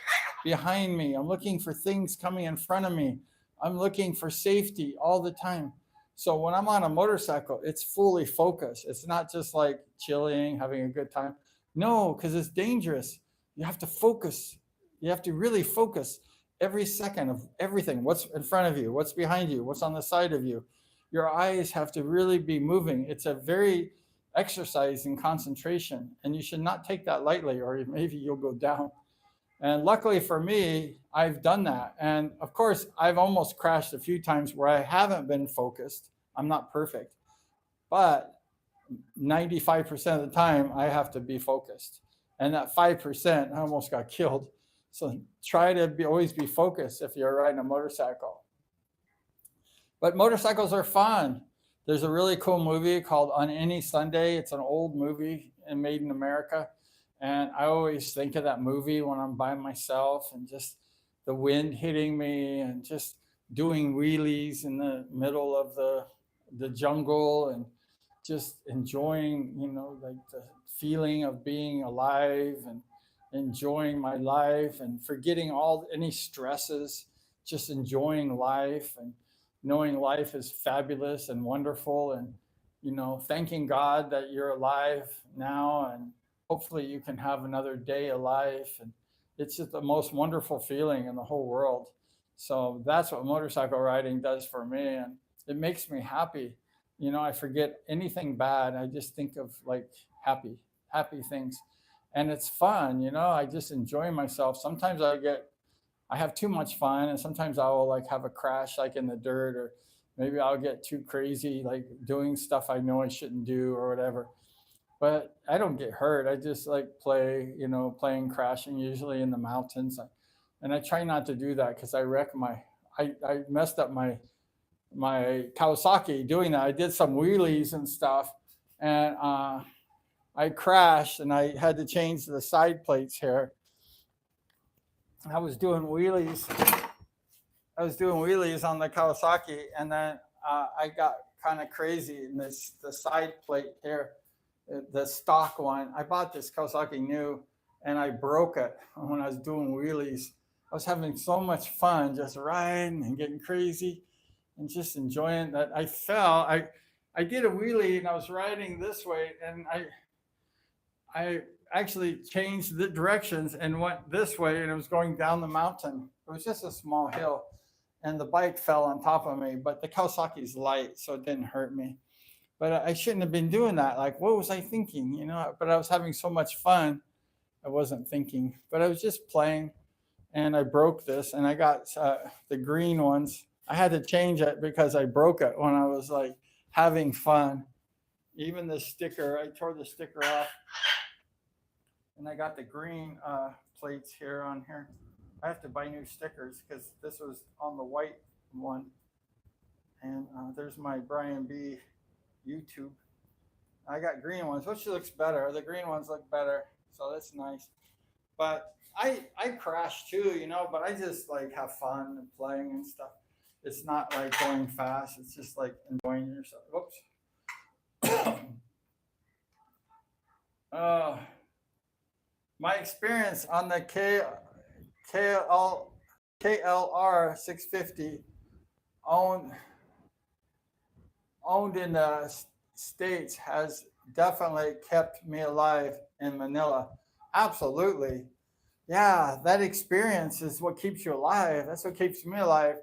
behind me. I'm looking for things coming in front of me. I'm looking for safety all the time. So when I'm on a motorcycle, it's fully focused. It's not just like chilling, having a good time. No, because it's dangerous. You have to focus. You have to really focus every second of everything. What's in front of you? What's behind you? What's on the side of you? Your eyes have to really be moving. It's a very exercise in concentration, and you should not take that lightly, or maybe you'll go down. And luckily for me, I've done that. And of course, I've almost crashed a few times where I haven't been focused. I'm not perfect, but 95% of the time I have to be focused. And that 5%, I almost got killed. So try to always be focused if you're riding a motorcycle. But motorcycles are fun. There's a really cool movie called On Any Sunday. It's an old movie and made in America. And I always think of that movie when I'm by myself and just the wind hitting me and just doing wheelies in the middle of the jungle and just enjoying, like the feeling of being alive and enjoying my life and forgetting all any stresses, just enjoying life and knowing life is fabulous and wonderful and thanking God that you're alive now and hopefully you can have another day of life and it's just the most wonderful feeling in the whole world. So that's what motorcycle riding does for me and it makes me happy. I forget anything bad. I just think of like happy things. And it's fun, I just enjoy myself. Sometimes I have too much fun and sometimes I will like have a crash like in the dirt or maybe I'll get too crazy like doing stuff I know I shouldn't do or whatever. But I don't get hurt. I just like playing crashing usually in the mountains. And I try not to do that because I messed up my Kawasaki doing that. I did some wheelies and stuff, and I crashed, and I had to change the side plates here. I was doing wheelies. I was doing wheelies on the Kawasaki, and then I got kind of crazy in the side plate here, the stock one. I bought this Kawasaki new, and I broke it when I was doing wheelies. I was having so much fun just riding and getting crazy and just enjoying that. I fell. I did a wheelie and I was riding this way and I actually changed the directions and went this way and it was going down the mountain. It was just a small hill and the bike fell on top of me, but the Kawasaki's light, so it didn't hurt me. But I shouldn't have been doing that. Like, what was I thinking? But I was having so much fun. I wasn't thinking, but I was just playing and I broke this and I got the green ones. I had to change it because I broke it when I was like having fun. Even the sticker, I tore the sticker off and I got the green plates here on here. I have to buy new stickers because this was on the white one. And there's my Bryan Bee YouTube. I got green ones, which looks better. The green ones look better, so that's nice. But I crash too, but I just like have fun and playing and stuff. It's not like going fast. It's just like enjoying yourself. Whoops. My experience on the KLR 650 owned in the States has definitely kept me alive in Manila. Absolutely. Yeah, that experience is what keeps you alive. That's what keeps me alive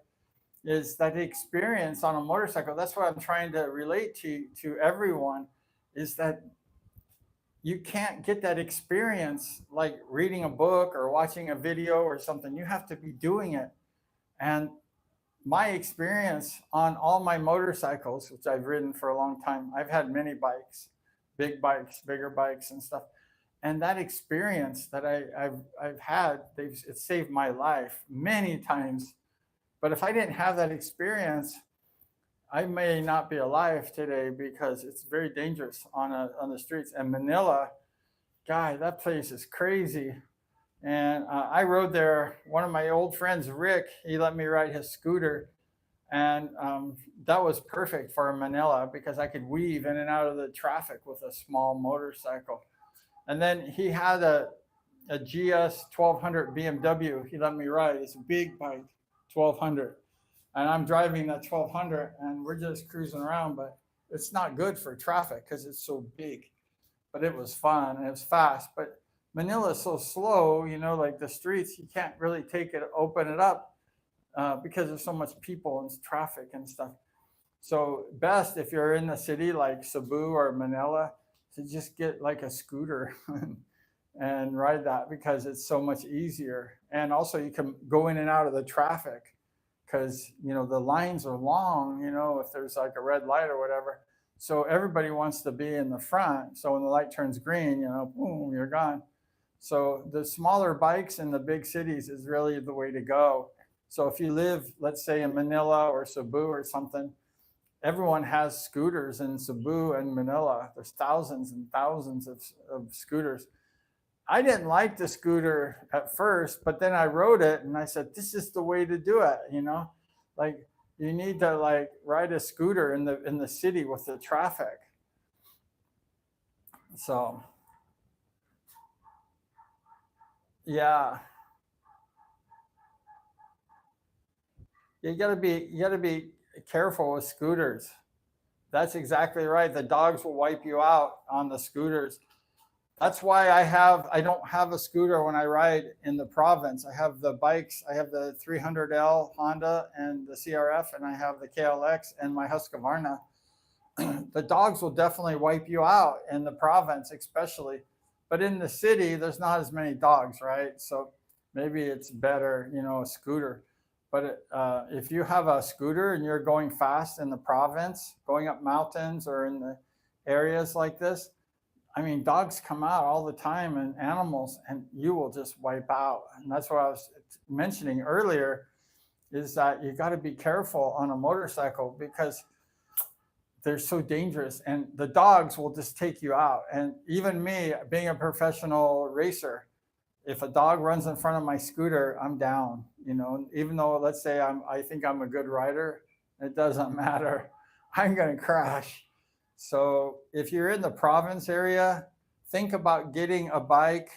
is that experience on a motorcycle. That's what I'm trying to relate to everyone is that you can't get that experience like reading a book or watching a video or something. You have to be doing it. And my experience on all my motorcycles, which I've ridden for a long time, I've had many bikes, big bikes, bigger bikes and stuff. And that experience that I've had, it saved my life many times. But if I didn't have that experience, I may not be alive today because it's very dangerous on the streets. And Manila, guy, that place is crazy. And I rode there. One of my old friends, Rick, he let me ride his scooter. And that was perfect for Manila because I could weave in and out of the traffic with a small motorcycle. And then he had a GS 1200 BMW. He let me ride. It's a big bike, 1200. And I'm driving that 1200 and we're just cruising around, but it's not good for traffic because it's so big. But it was fun and it was fast. But Manila is so slow, like the streets, you can't really open it up because there's so much people and traffic and stuff. So best if you're in a city like Cebu or Manila to just get like a scooter and ride that because it's so much easier. And also you can go in and out of the traffic because, the lines are long, if there's like a red light or whatever. So everybody wants to be in the front. So when the light turns green, boom, you're gone. So the smaller bikes in the big cities is really the way to go. So if you live, let's say in Manila or Cebu or something, everyone has scooters in Cebu and Manila. There's thousands and thousands of scooters. I didn't like the scooter at first, but then I rode it and I said, this is the way to do it. Like you need to like ride a scooter in the city with the traffic. So yeah, you gotta be careful with scooters. That's exactly right. The dogs will wipe you out on the scooters. That's why I don't have a scooter when I ride in the province. I have the bikes. I have the 300L Honda and the CRF, and I have the KLX and my Husqvarna. The dogs will definitely wipe you out in the province, especially. But in the city, there's not as many dogs, right? So maybe it's better, a scooter. But if you have a scooter and you're going fast in the province, going up mountains or in the areas like this, I mean, dogs come out all the time and animals, and you will just wipe out. And that's what I was mentioning earlier is that you got to be careful on a motorcycle because they're so dangerous and the dogs will just take you out. And even me, being a professional racer, if a dog runs in front of my scooter, I'm down, even though let's say I think I'm a good rider, it doesn't matter. I'm going to crash. So if you're in the province area, think about getting a bike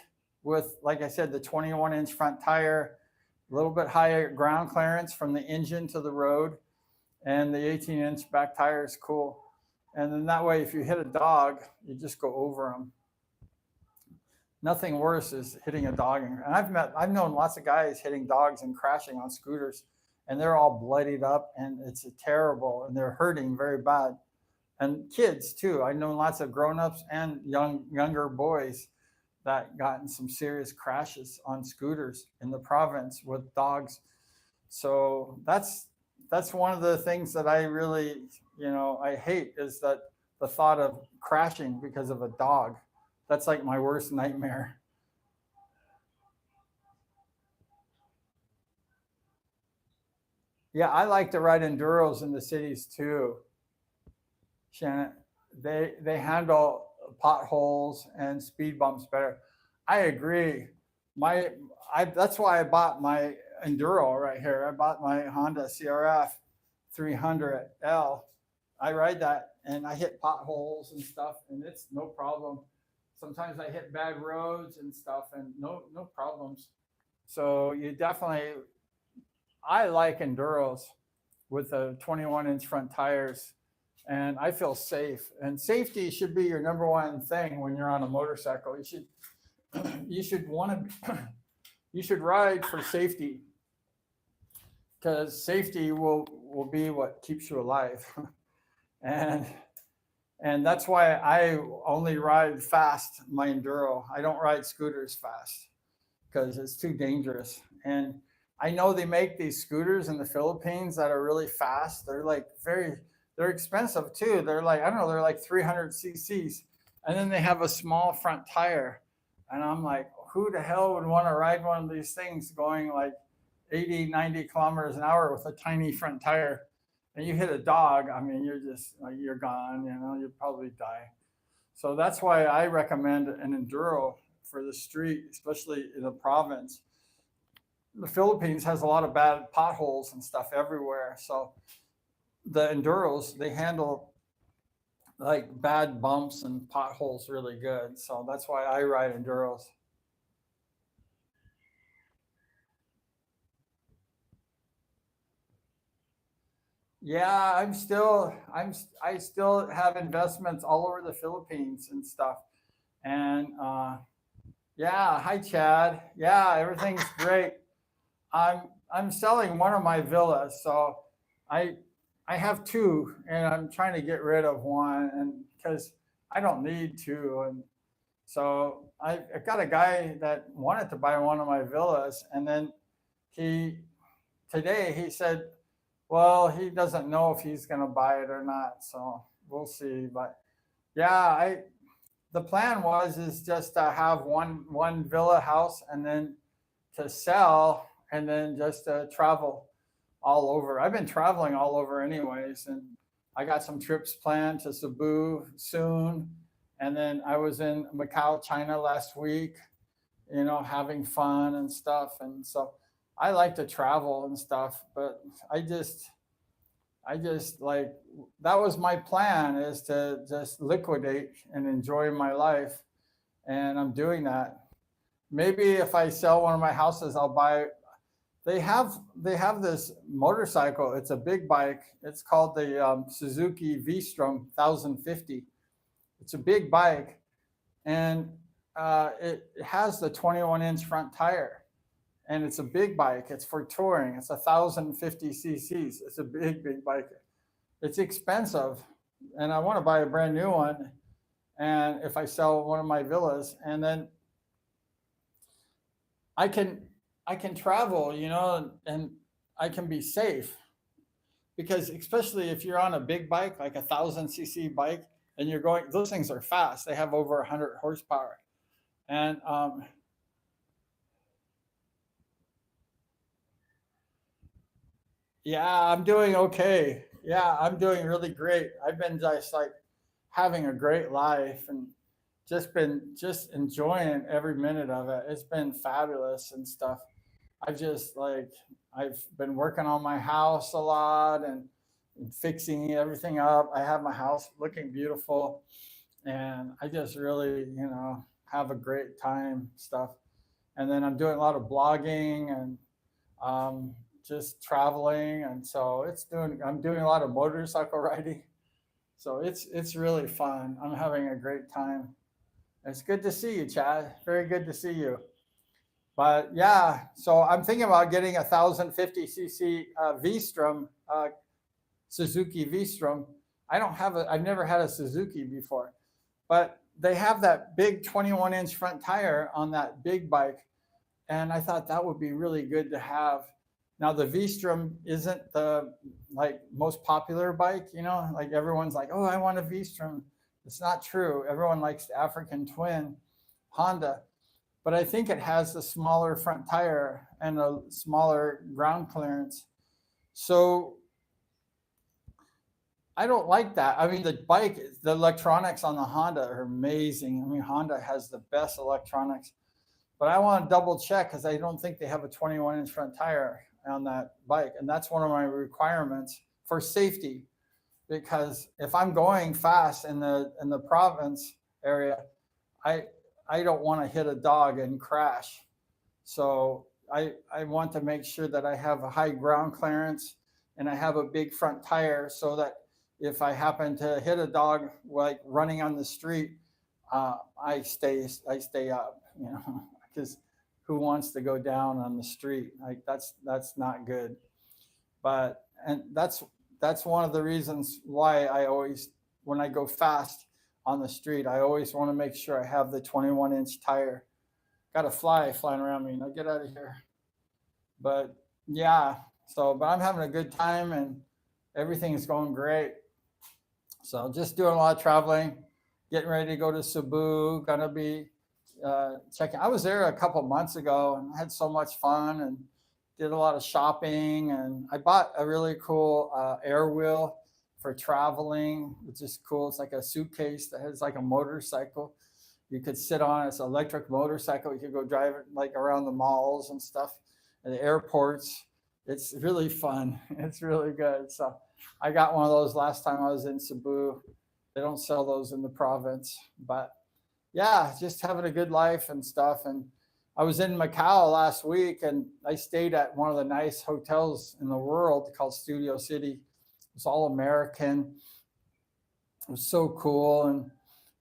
with, like I said, the 21-inch front tire, a little bit higher ground clearance from the engine to the road, and the 18-inch back tire is cool. And then that way, if you hit a dog, you just go over them. Nothing worse is hitting a dog. And I've known lots of guys hitting dogs and crashing on scooters, and they're all bloodied up, and it's terrible, and they're hurting very bad. And kids too. I know lots of grown-ups and younger boys that got in some serious crashes on scooters in the province with dogs. So that's one of the things that I really, I hate is that the thought of crashing because of a dog. That's like my worst nightmare. Yeah, I like to ride enduros in the cities too, Shannon. They handle potholes and speed bumps better. I agree. My that's why I bought my enduro right here. I bought my Honda CRF 300L. I ride that and I hit potholes and stuff, and it's no problem. Sometimes I hit bad roads and stuff, and no problems. So you definitely, I like enduros with the 21-inch front tires, and I feel safe. And safety should be your number one thing when you're on a motorcycle. You should want to you should ride for safety because safety will be what keeps you alive. and and that's why I only ride fast my enduro. I don't ride scooters fast because it's too dangerous. And I know they make these scooters in the Philippines that are really fast. They're expensive too. They're like, I don't know, they're like 300 cc's. And then they have a small front tire. And I'm like, who the hell would want to ride one of these things going like 80, 90 kilometers an hour with a tiny front tire? And you hit a dog, I mean, you're gone, you'll probably die. So that's why I recommend an enduro for the street, especially in the province. The Philippines has a lot of bad potholes and stuff everywhere. So the enduros, they handle like bad bumps and potholes really good. So that's why I ride enduros. Yeah, I still have investments all over the Philippines and stuff. And yeah, hi Chad. Yeah, everything's great. I'm selling one of my villas, so I I have two, and I'm trying to get rid of one, and because I don't need two, and so I got a guy that wanted to buy one of my villas, and then he today he said, well, he doesn't know if he's going to buy it or not, so we'll see. But yeah, I the plan was is just to have one villa house and then to sell and then just to travel all over. I've been traveling all over anyways, and I got some trips planned to Cebu soon, and then I was in Macau, China last week, having fun and stuff. And so I like to travel and stuff, but I just like that was my plan is to just liquidate and enjoy my life, and I'm doing that. Maybe if I sell one of my houses, I'll buy. They have this motorcycle. It's a big bike. It's called the Suzuki V-Strom 1050. It's a big bike, and it has the 21-inch front tire, and it's a big bike. It's for touring. It's 1,050 cc's. It's a big bike. It's expensive, and I want to buy a brand new one. And if I sell one of my villas, and then I can travel, and I can be safe, because especially if you're on a big bike, like 1,000 cc bike, and you're going, those things are fast. They have over 100 horsepower, and yeah, I'm doing okay. Yeah, I'm doing really great. I've been just like having a great life and just enjoying every minute of it. It's been fabulous and stuff. I've been working on my house a lot and fixing everything up. I have my house looking beautiful, and I just really, have a great time stuff. And then I'm doing a lot of blogging and just traveling, and so I'm doing a lot of motorcycle riding. So it's really fun. I'm having a great time. It's good to see you, Chad. Very good to see you. But yeah, so I'm thinking about getting 1,050 cc V-Strom, Suzuki V-Strom. I've never had a Suzuki before, but they have that big 21-inch front tire on that big bike, and I thought that would be really good to have. Now the V-Strom isn't the like most popular bike, like everyone's like, oh, I want a V-Strom. It's not true. Everyone likes the African Twin Honda, but I think it has the smaller front tire and a smaller ground clearance. So I don't like that. I mean, the electronics on the Honda are amazing. I mean, Honda has the best electronics, but I want to double check because I don't think they have a 21-inch front tire on that bike. And that's one of my requirements for safety, because if I'm going fast in the province area, I don't want to hit a dog and crash. So I want to make sure that I have a high ground clearance and I have a big front tire, so that if I happen to hit a dog like running on the street, I stay up, because who wants to go down on the street? Like that's not good. But and that's one of the reasons why I always, when I go fast on the street, I always want to make sure I have the 21-inch tire. Got a fly flying around me. Now get out of here. But yeah, but I'm having a good time and everything is going great. So just doing a lot of traveling, getting ready to go to Cebu. Gonna be checking. I was there a couple months ago and had so much fun and did a lot of shopping. And I bought a really cool air wheel for traveling, which is cool. It's like a suitcase that has like a motorcycle. You could sit on. It's an electric motorcycle. You could go drive it like around the malls and stuff, and the airports. It's really fun. It's really good. So I got one of those last time I was in Cebu. They don't sell those in the province, but yeah, just having a good life and stuff. And I was in Macau last week, and I stayed at one of the nice hotels in the world called Studio City. It's all American. It was so cool, and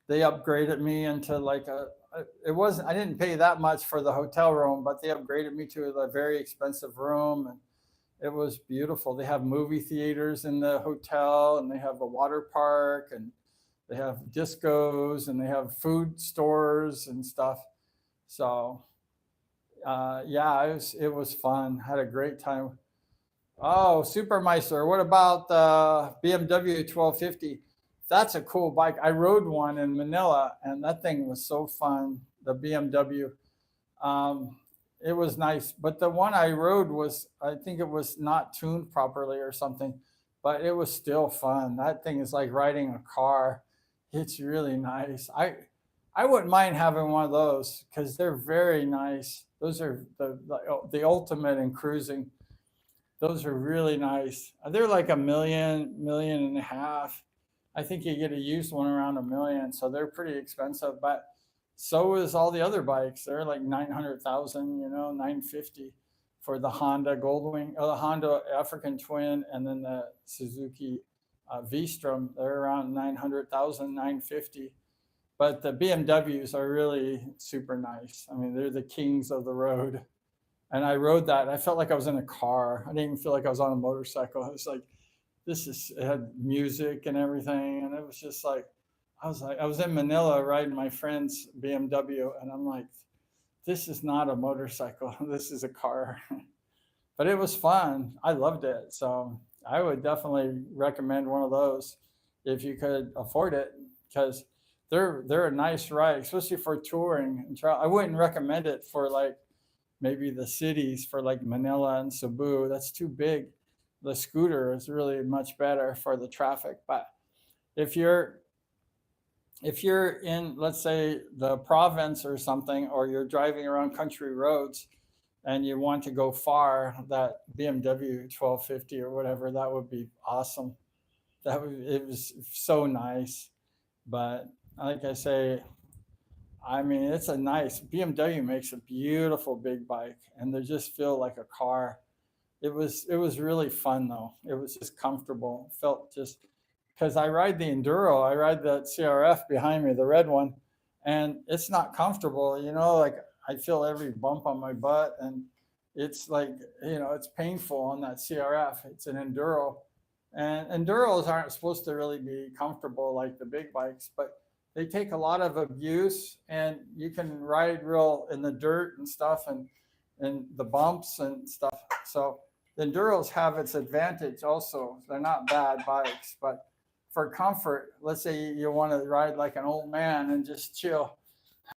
they upgraded me into like I didn't pay that much for the hotel room, but they upgraded me to a very expensive room, and it was beautiful. They have movie theaters in the hotel, and they have a water park, and they have discos, and they have food stores and stuff. So yeah, it was fun. Had a great time. Oh, Supermeister. What about the BMW 1250? That's a cool bike. I rode one in Manila, and that thing was so fun. The BMW. Um, it was nice, but the one I rode was, I think it was not tuned properly or something, but it was still fun. That thing is like riding a car. It's really nice. I wouldn't mind having one of those because they're very nice. Those are the ultimate in cruising. Those are really nice. They're like a million, million and a half. I think you get a used one around a million, so they're pretty expensive. But so is all the other bikes. They're like 900,000, 950 for the Honda Goldwing, or the Honda African Twin, and then the Suzuki V-Strom. They're around 900,000, 950. But the BMWs are really super nice. I mean, they're the kings of the road. And I rode that. I felt like I was in a car. I didn't even feel like I was on a motorcycle. It was like, it had music and everything. And it was just like, I was in Manila riding my friend's BMW. And I'm like, this is not a motorcycle. This is a car. But it was fun. I loved it. So I would definitely recommend one of those if you could afford it, because they're a nice ride, especially for touring and travel. I wouldn't recommend it for like maybe the cities, for like Manila and Cebu. That's too big. The scooter is really much better for the traffic. But if you're if you're in, let's say, the province or something, or you're driving around country roads and you want to go far, that BMW 1250 or whatever, that would be awesome. It was so nice. But like I say, I mean, it's a nice BMW makes a beautiful big bike, and they just feel like a car. It was really fun though. It was just comfortable. Felt just because I ride the enduro, I ride that CRF behind me, the red one, and it's not comfortable. Like I feel every bump on my butt, and it's like it's painful on that CRF. It's an enduro, and enduros aren't supposed to really be comfortable like the big bikes, but they take a lot of abuse, and you can ride real in the dirt and stuff, and the bumps and stuff. So the enduros have its advantage also. They're not bad bikes, but for comfort, let's say you want to ride like an old man and just chill,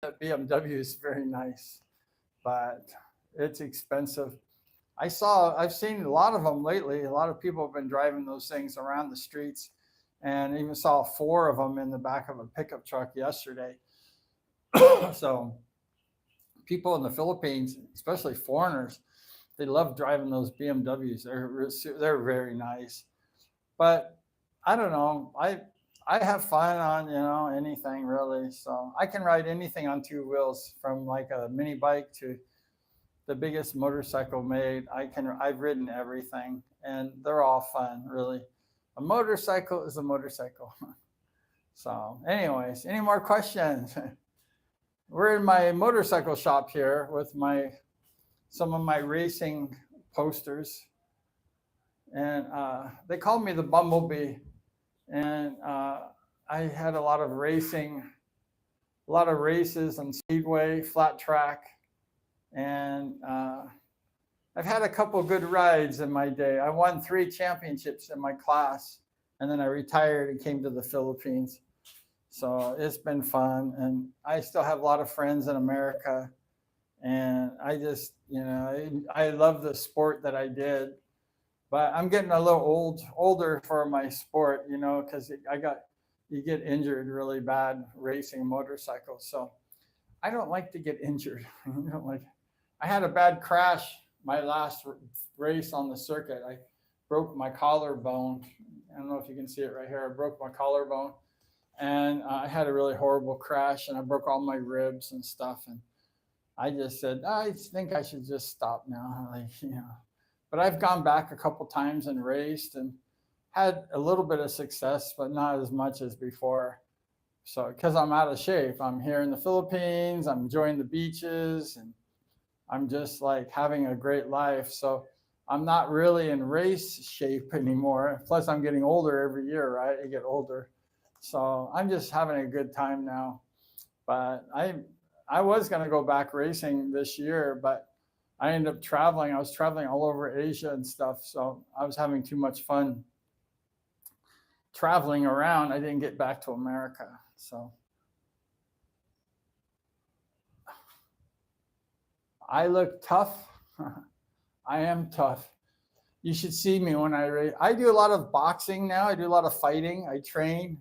the BMW is very nice, but it's expensive. I've seen a lot of them lately. A lot of people have been driving those things around the streets, and even saw four of them in the back of a pickup truck yesterday. So people in the Philippines, especially foreigners, they love driving those BMWs. They're very nice. But I don't know. I have fun on anything really. So I can ride anything on two wheels, from like a mini bike to the biggest motorcycle made. I've ridden everything, and they're all fun really. A motorcycle is a motorcycle. So, anyways, any more questions? We're in my motorcycle shop here with some of my racing posters, and they called me the Bumblebee. And I had a lot of races on speedway, flat track, and I've had a couple good rides in my day. I won 3 championships in my class, and then I retired and came to the Philippines. So it's been fun, and I still have a lot of friends in America, and I just, I love the sport that I did. But I'm getting a little older for my sport, because you get injured really bad racing motorcycles. So I don't like to get injured. I had a bad crash my last race on the circuit. I broke my collarbone. I don't know if you can see it right here. I broke my collarbone, and I had a really horrible crash, and I broke all my ribs and stuff. And I just said, I think I should just stop now. But I've gone back a couple times and raced and had a little bit of success, but not as much as before. So, because I'm out of shape, I'm here in the Philippines, I'm enjoying the beaches, and I'm just like having a great life. So I'm not really in race shape anymore. Plus, I'm getting older every year, right? I get older. So I'm just having a good time now. But I was going to go back racing this year, but I ended up traveling. I was traveling all over Asia and stuff. So I was having too much fun traveling around. I didn't get back to America. So I look tough. I am tough. You should see me when I race. I do a lot of boxing now. I do a lot of fighting. I train,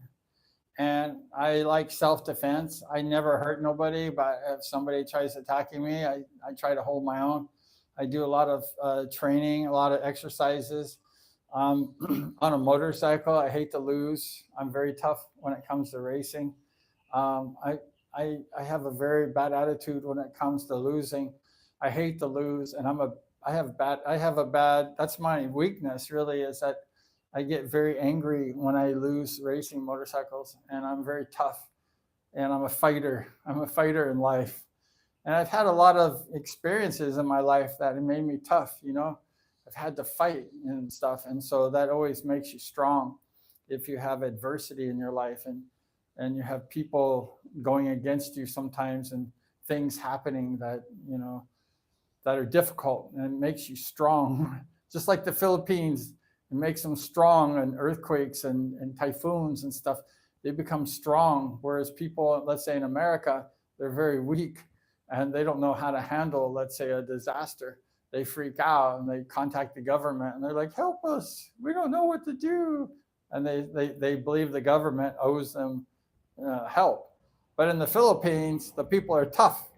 and I like self-defense. I never hurt nobody, but if somebody tries attacking me, I try to hold my own. I do a lot of training, a lot of exercises. On a motorcycle, I hate to lose. I'm very tough when it comes to racing. I have a very bad attitude when it comes to losing. I hate to lose, and I have a bad, that's my weakness really, is that I get very angry when I lose racing motorcycles, and I'm very tough, and I'm a fighter. I'm a fighter in life. And I've had a lot of experiences in my life that have made me tough, you know. I've had to fight and stuff. And so that always makes you strong if you have adversity in your life and you have people going against you sometimes and things happening that, you know, that are difficult, and it makes you strong. Just like the Philippines, it makes them strong, and earthquakes and typhoons and stuff, they become strong. Whereas people, let's say in America, they're very weak and they don't know how to handle, let's say, a disaster. They freak out and they contact the government and they're like, help us, we don't know what to do. And they believe the government owes them help. But in the Philippines, the people are tough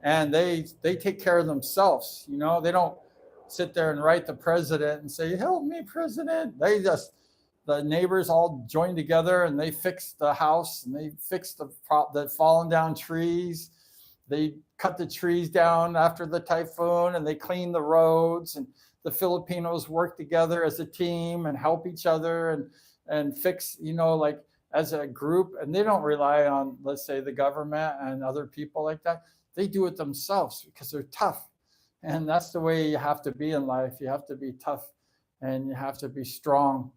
and they take care of themselves. You know, they don't sit there and write the president and say, help me, president. The neighbors all join together and they fix the house and they fix the fallen down trees. They cut the trees down after the typhoon and they clean the roads, and the Filipinos work together as a team and help each other and fix, you know, like as a group. And they don't rely on, let's say, the government and other people like that. They do it themselves because they're tough. And that's the way you have to be in life. You have to be tough and you have to be strong.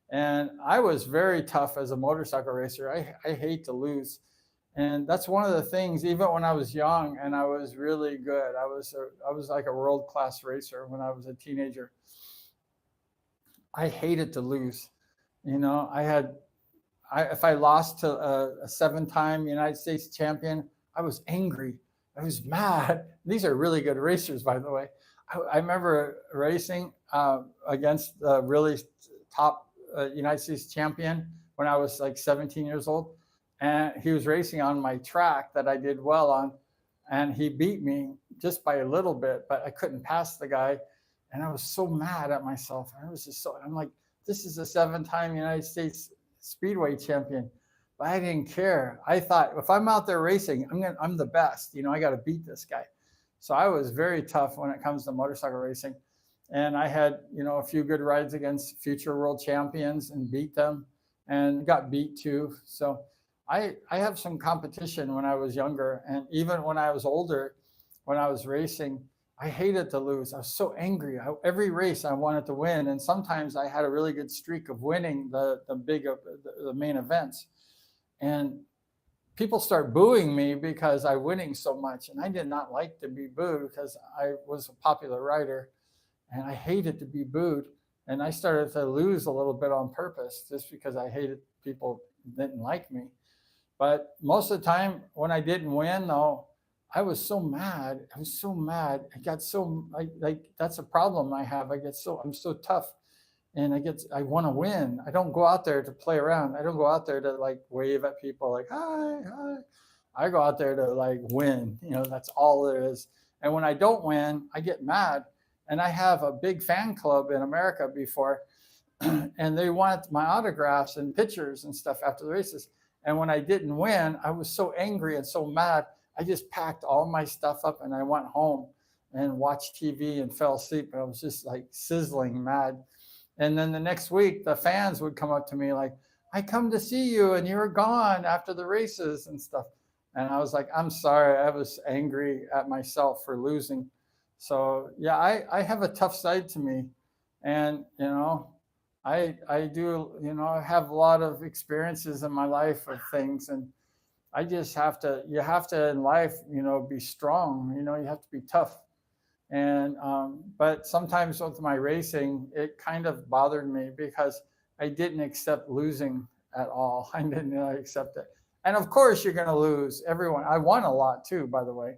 And I was very tough as a motorcycle racer. I hate to lose. And that's one of the things, even when I was young and I was really good, I was like a world-class racer when I was a teenager. I hated to lose. You know, if I lost to a 7-time United States champion, I was angry. I was mad. These are really good racers, by the way. I remember racing against the really top United States champion when I was like 17 years old. And he was racing on my track that I did well on. And he beat me just by a little bit, but I couldn't pass the guy. And I was so mad at myself. I'm like, this is a 7-time United States Speedway champion. But I didn't care. I thought, if I'm out there racing, I'm the best. You know, I got to beat this guy. So I was very tough when it comes to motorcycle racing. And I had, you know, a few good rides against future world champions and beat them and got beat too. So I have some competition when I was younger. And even when I was older, when I was racing, I hated to lose. I was so angry. Every race I wanted to win. And sometimes I had a really good streak of winning the main events. And people start booing me because I'm winning so much. And I did not like to be booed because I was a popular rider and I hated to be booed. And I started to lose a little bit on purpose just because I hated people didn't like me. But most of the time when I didn't win, though, I was so mad. I was so mad. I got so, like that's a problem I have. I'm so tough. And I want to win. I don't go out there to play around. I don't go out there to like wave at people like, hi, hi. I go out there to like win. You know, that's all there is. And when I don't win, I get mad. And I have a big fan club in America before, and they want my autographs and pictures and stuff after the races. And when I didn't win, I was so angry and so mad. I just packed all my stuff up and I went home and watched TV and fell asleep. I was just like sizzling mad. And then the next week, the fans would come up to me like, I come to see you and you were gone after the races and stuff. And I was like, I'm sorry. I was angry at myself for losing. So yeah, I have a tough side to me. And, you know, I do, you know, I have a lot of experiences in my life of things. And I just have to, you have to in life, be strong, you have to be tough. And, but sometimes with my racing, it kind of bothered me because I didn't accept losing at all. I didn't accept it. And of course, you're going to lose. Everyone, I won a lot too, by the way,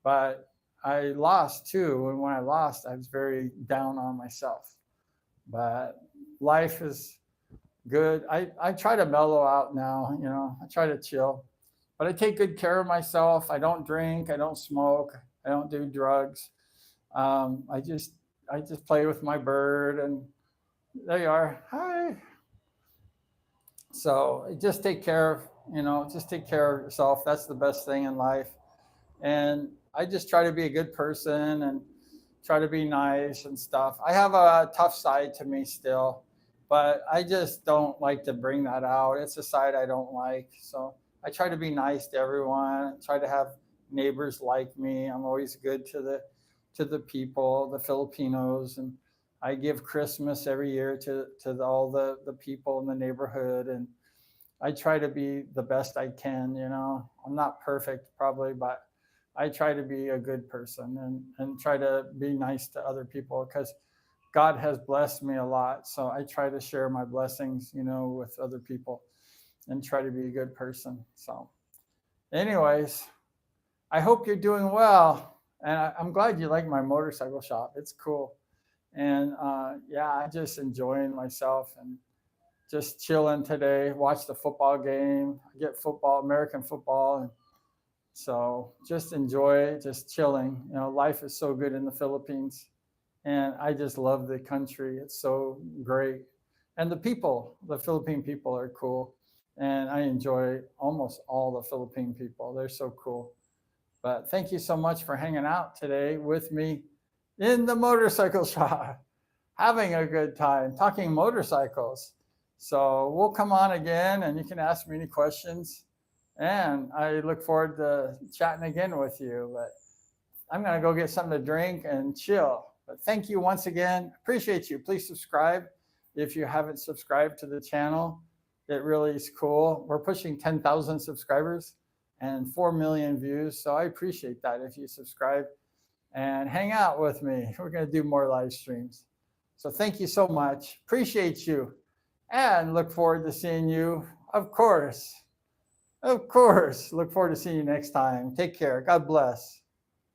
but I lost too. And when I lost, I was very down on myself. But life is good. I try to mellow out now, I try to chill, but I take good care of myself. I don't drink, I don't smoke, I don't do drugs. um, I just I just play with my bird, and there you are. Hi. So just take care of, just take care of yourself. That's the best thing in life. And I just try to be a good person and try to be nice and stuff. I have a tough side to me still, but I just don't like to bring that out. It's a side I don't like. So I try to be nice to everyone. Try to have neighbors like me. I'm always good to the people, the Filipinos, and I give Christmas every year to all the people in the neighborhood, and I try to be the best I can. I'm not perfect probably, but I try to be a good person and try to be nice to other people because God has blessed me a lot. So I try to share my blessings, with other people and try to be a good person. So, anyways, I hope you're doing well. And I'm glad you like my motorcycle shop. It's cool. And yeah, I'm just enjoying myself and just chilling today. Watch the football game. I get football, American football, and so just enjoy it, just chilling. Life is so good in the Philippines, and I just love the country. It's so great, and the people, the Philippine people are cool, and I enjoy almost all the Philippine people. They're so cool. But thank you so much for hanging out today with me in the motorcycle shop, having a good time, talking motorcycles. So we'll come on again and you can ask me any questions. And I look forward to chatting again with you. But I'm going to go get something to drink and chill. But thank you once again. Appreciate you. Please subscribe if you haven't subscribed to the channel. It really is cool. We're pushing 10,000 subscribers and 4 million views. So I appreciate that if you subscribe and hang out with me. We're going to do more live streams. So thank you so much. Appreciate you. And look forward to seeing you, of course. Of course. Look forward to seeing you next time. Take care. God bless.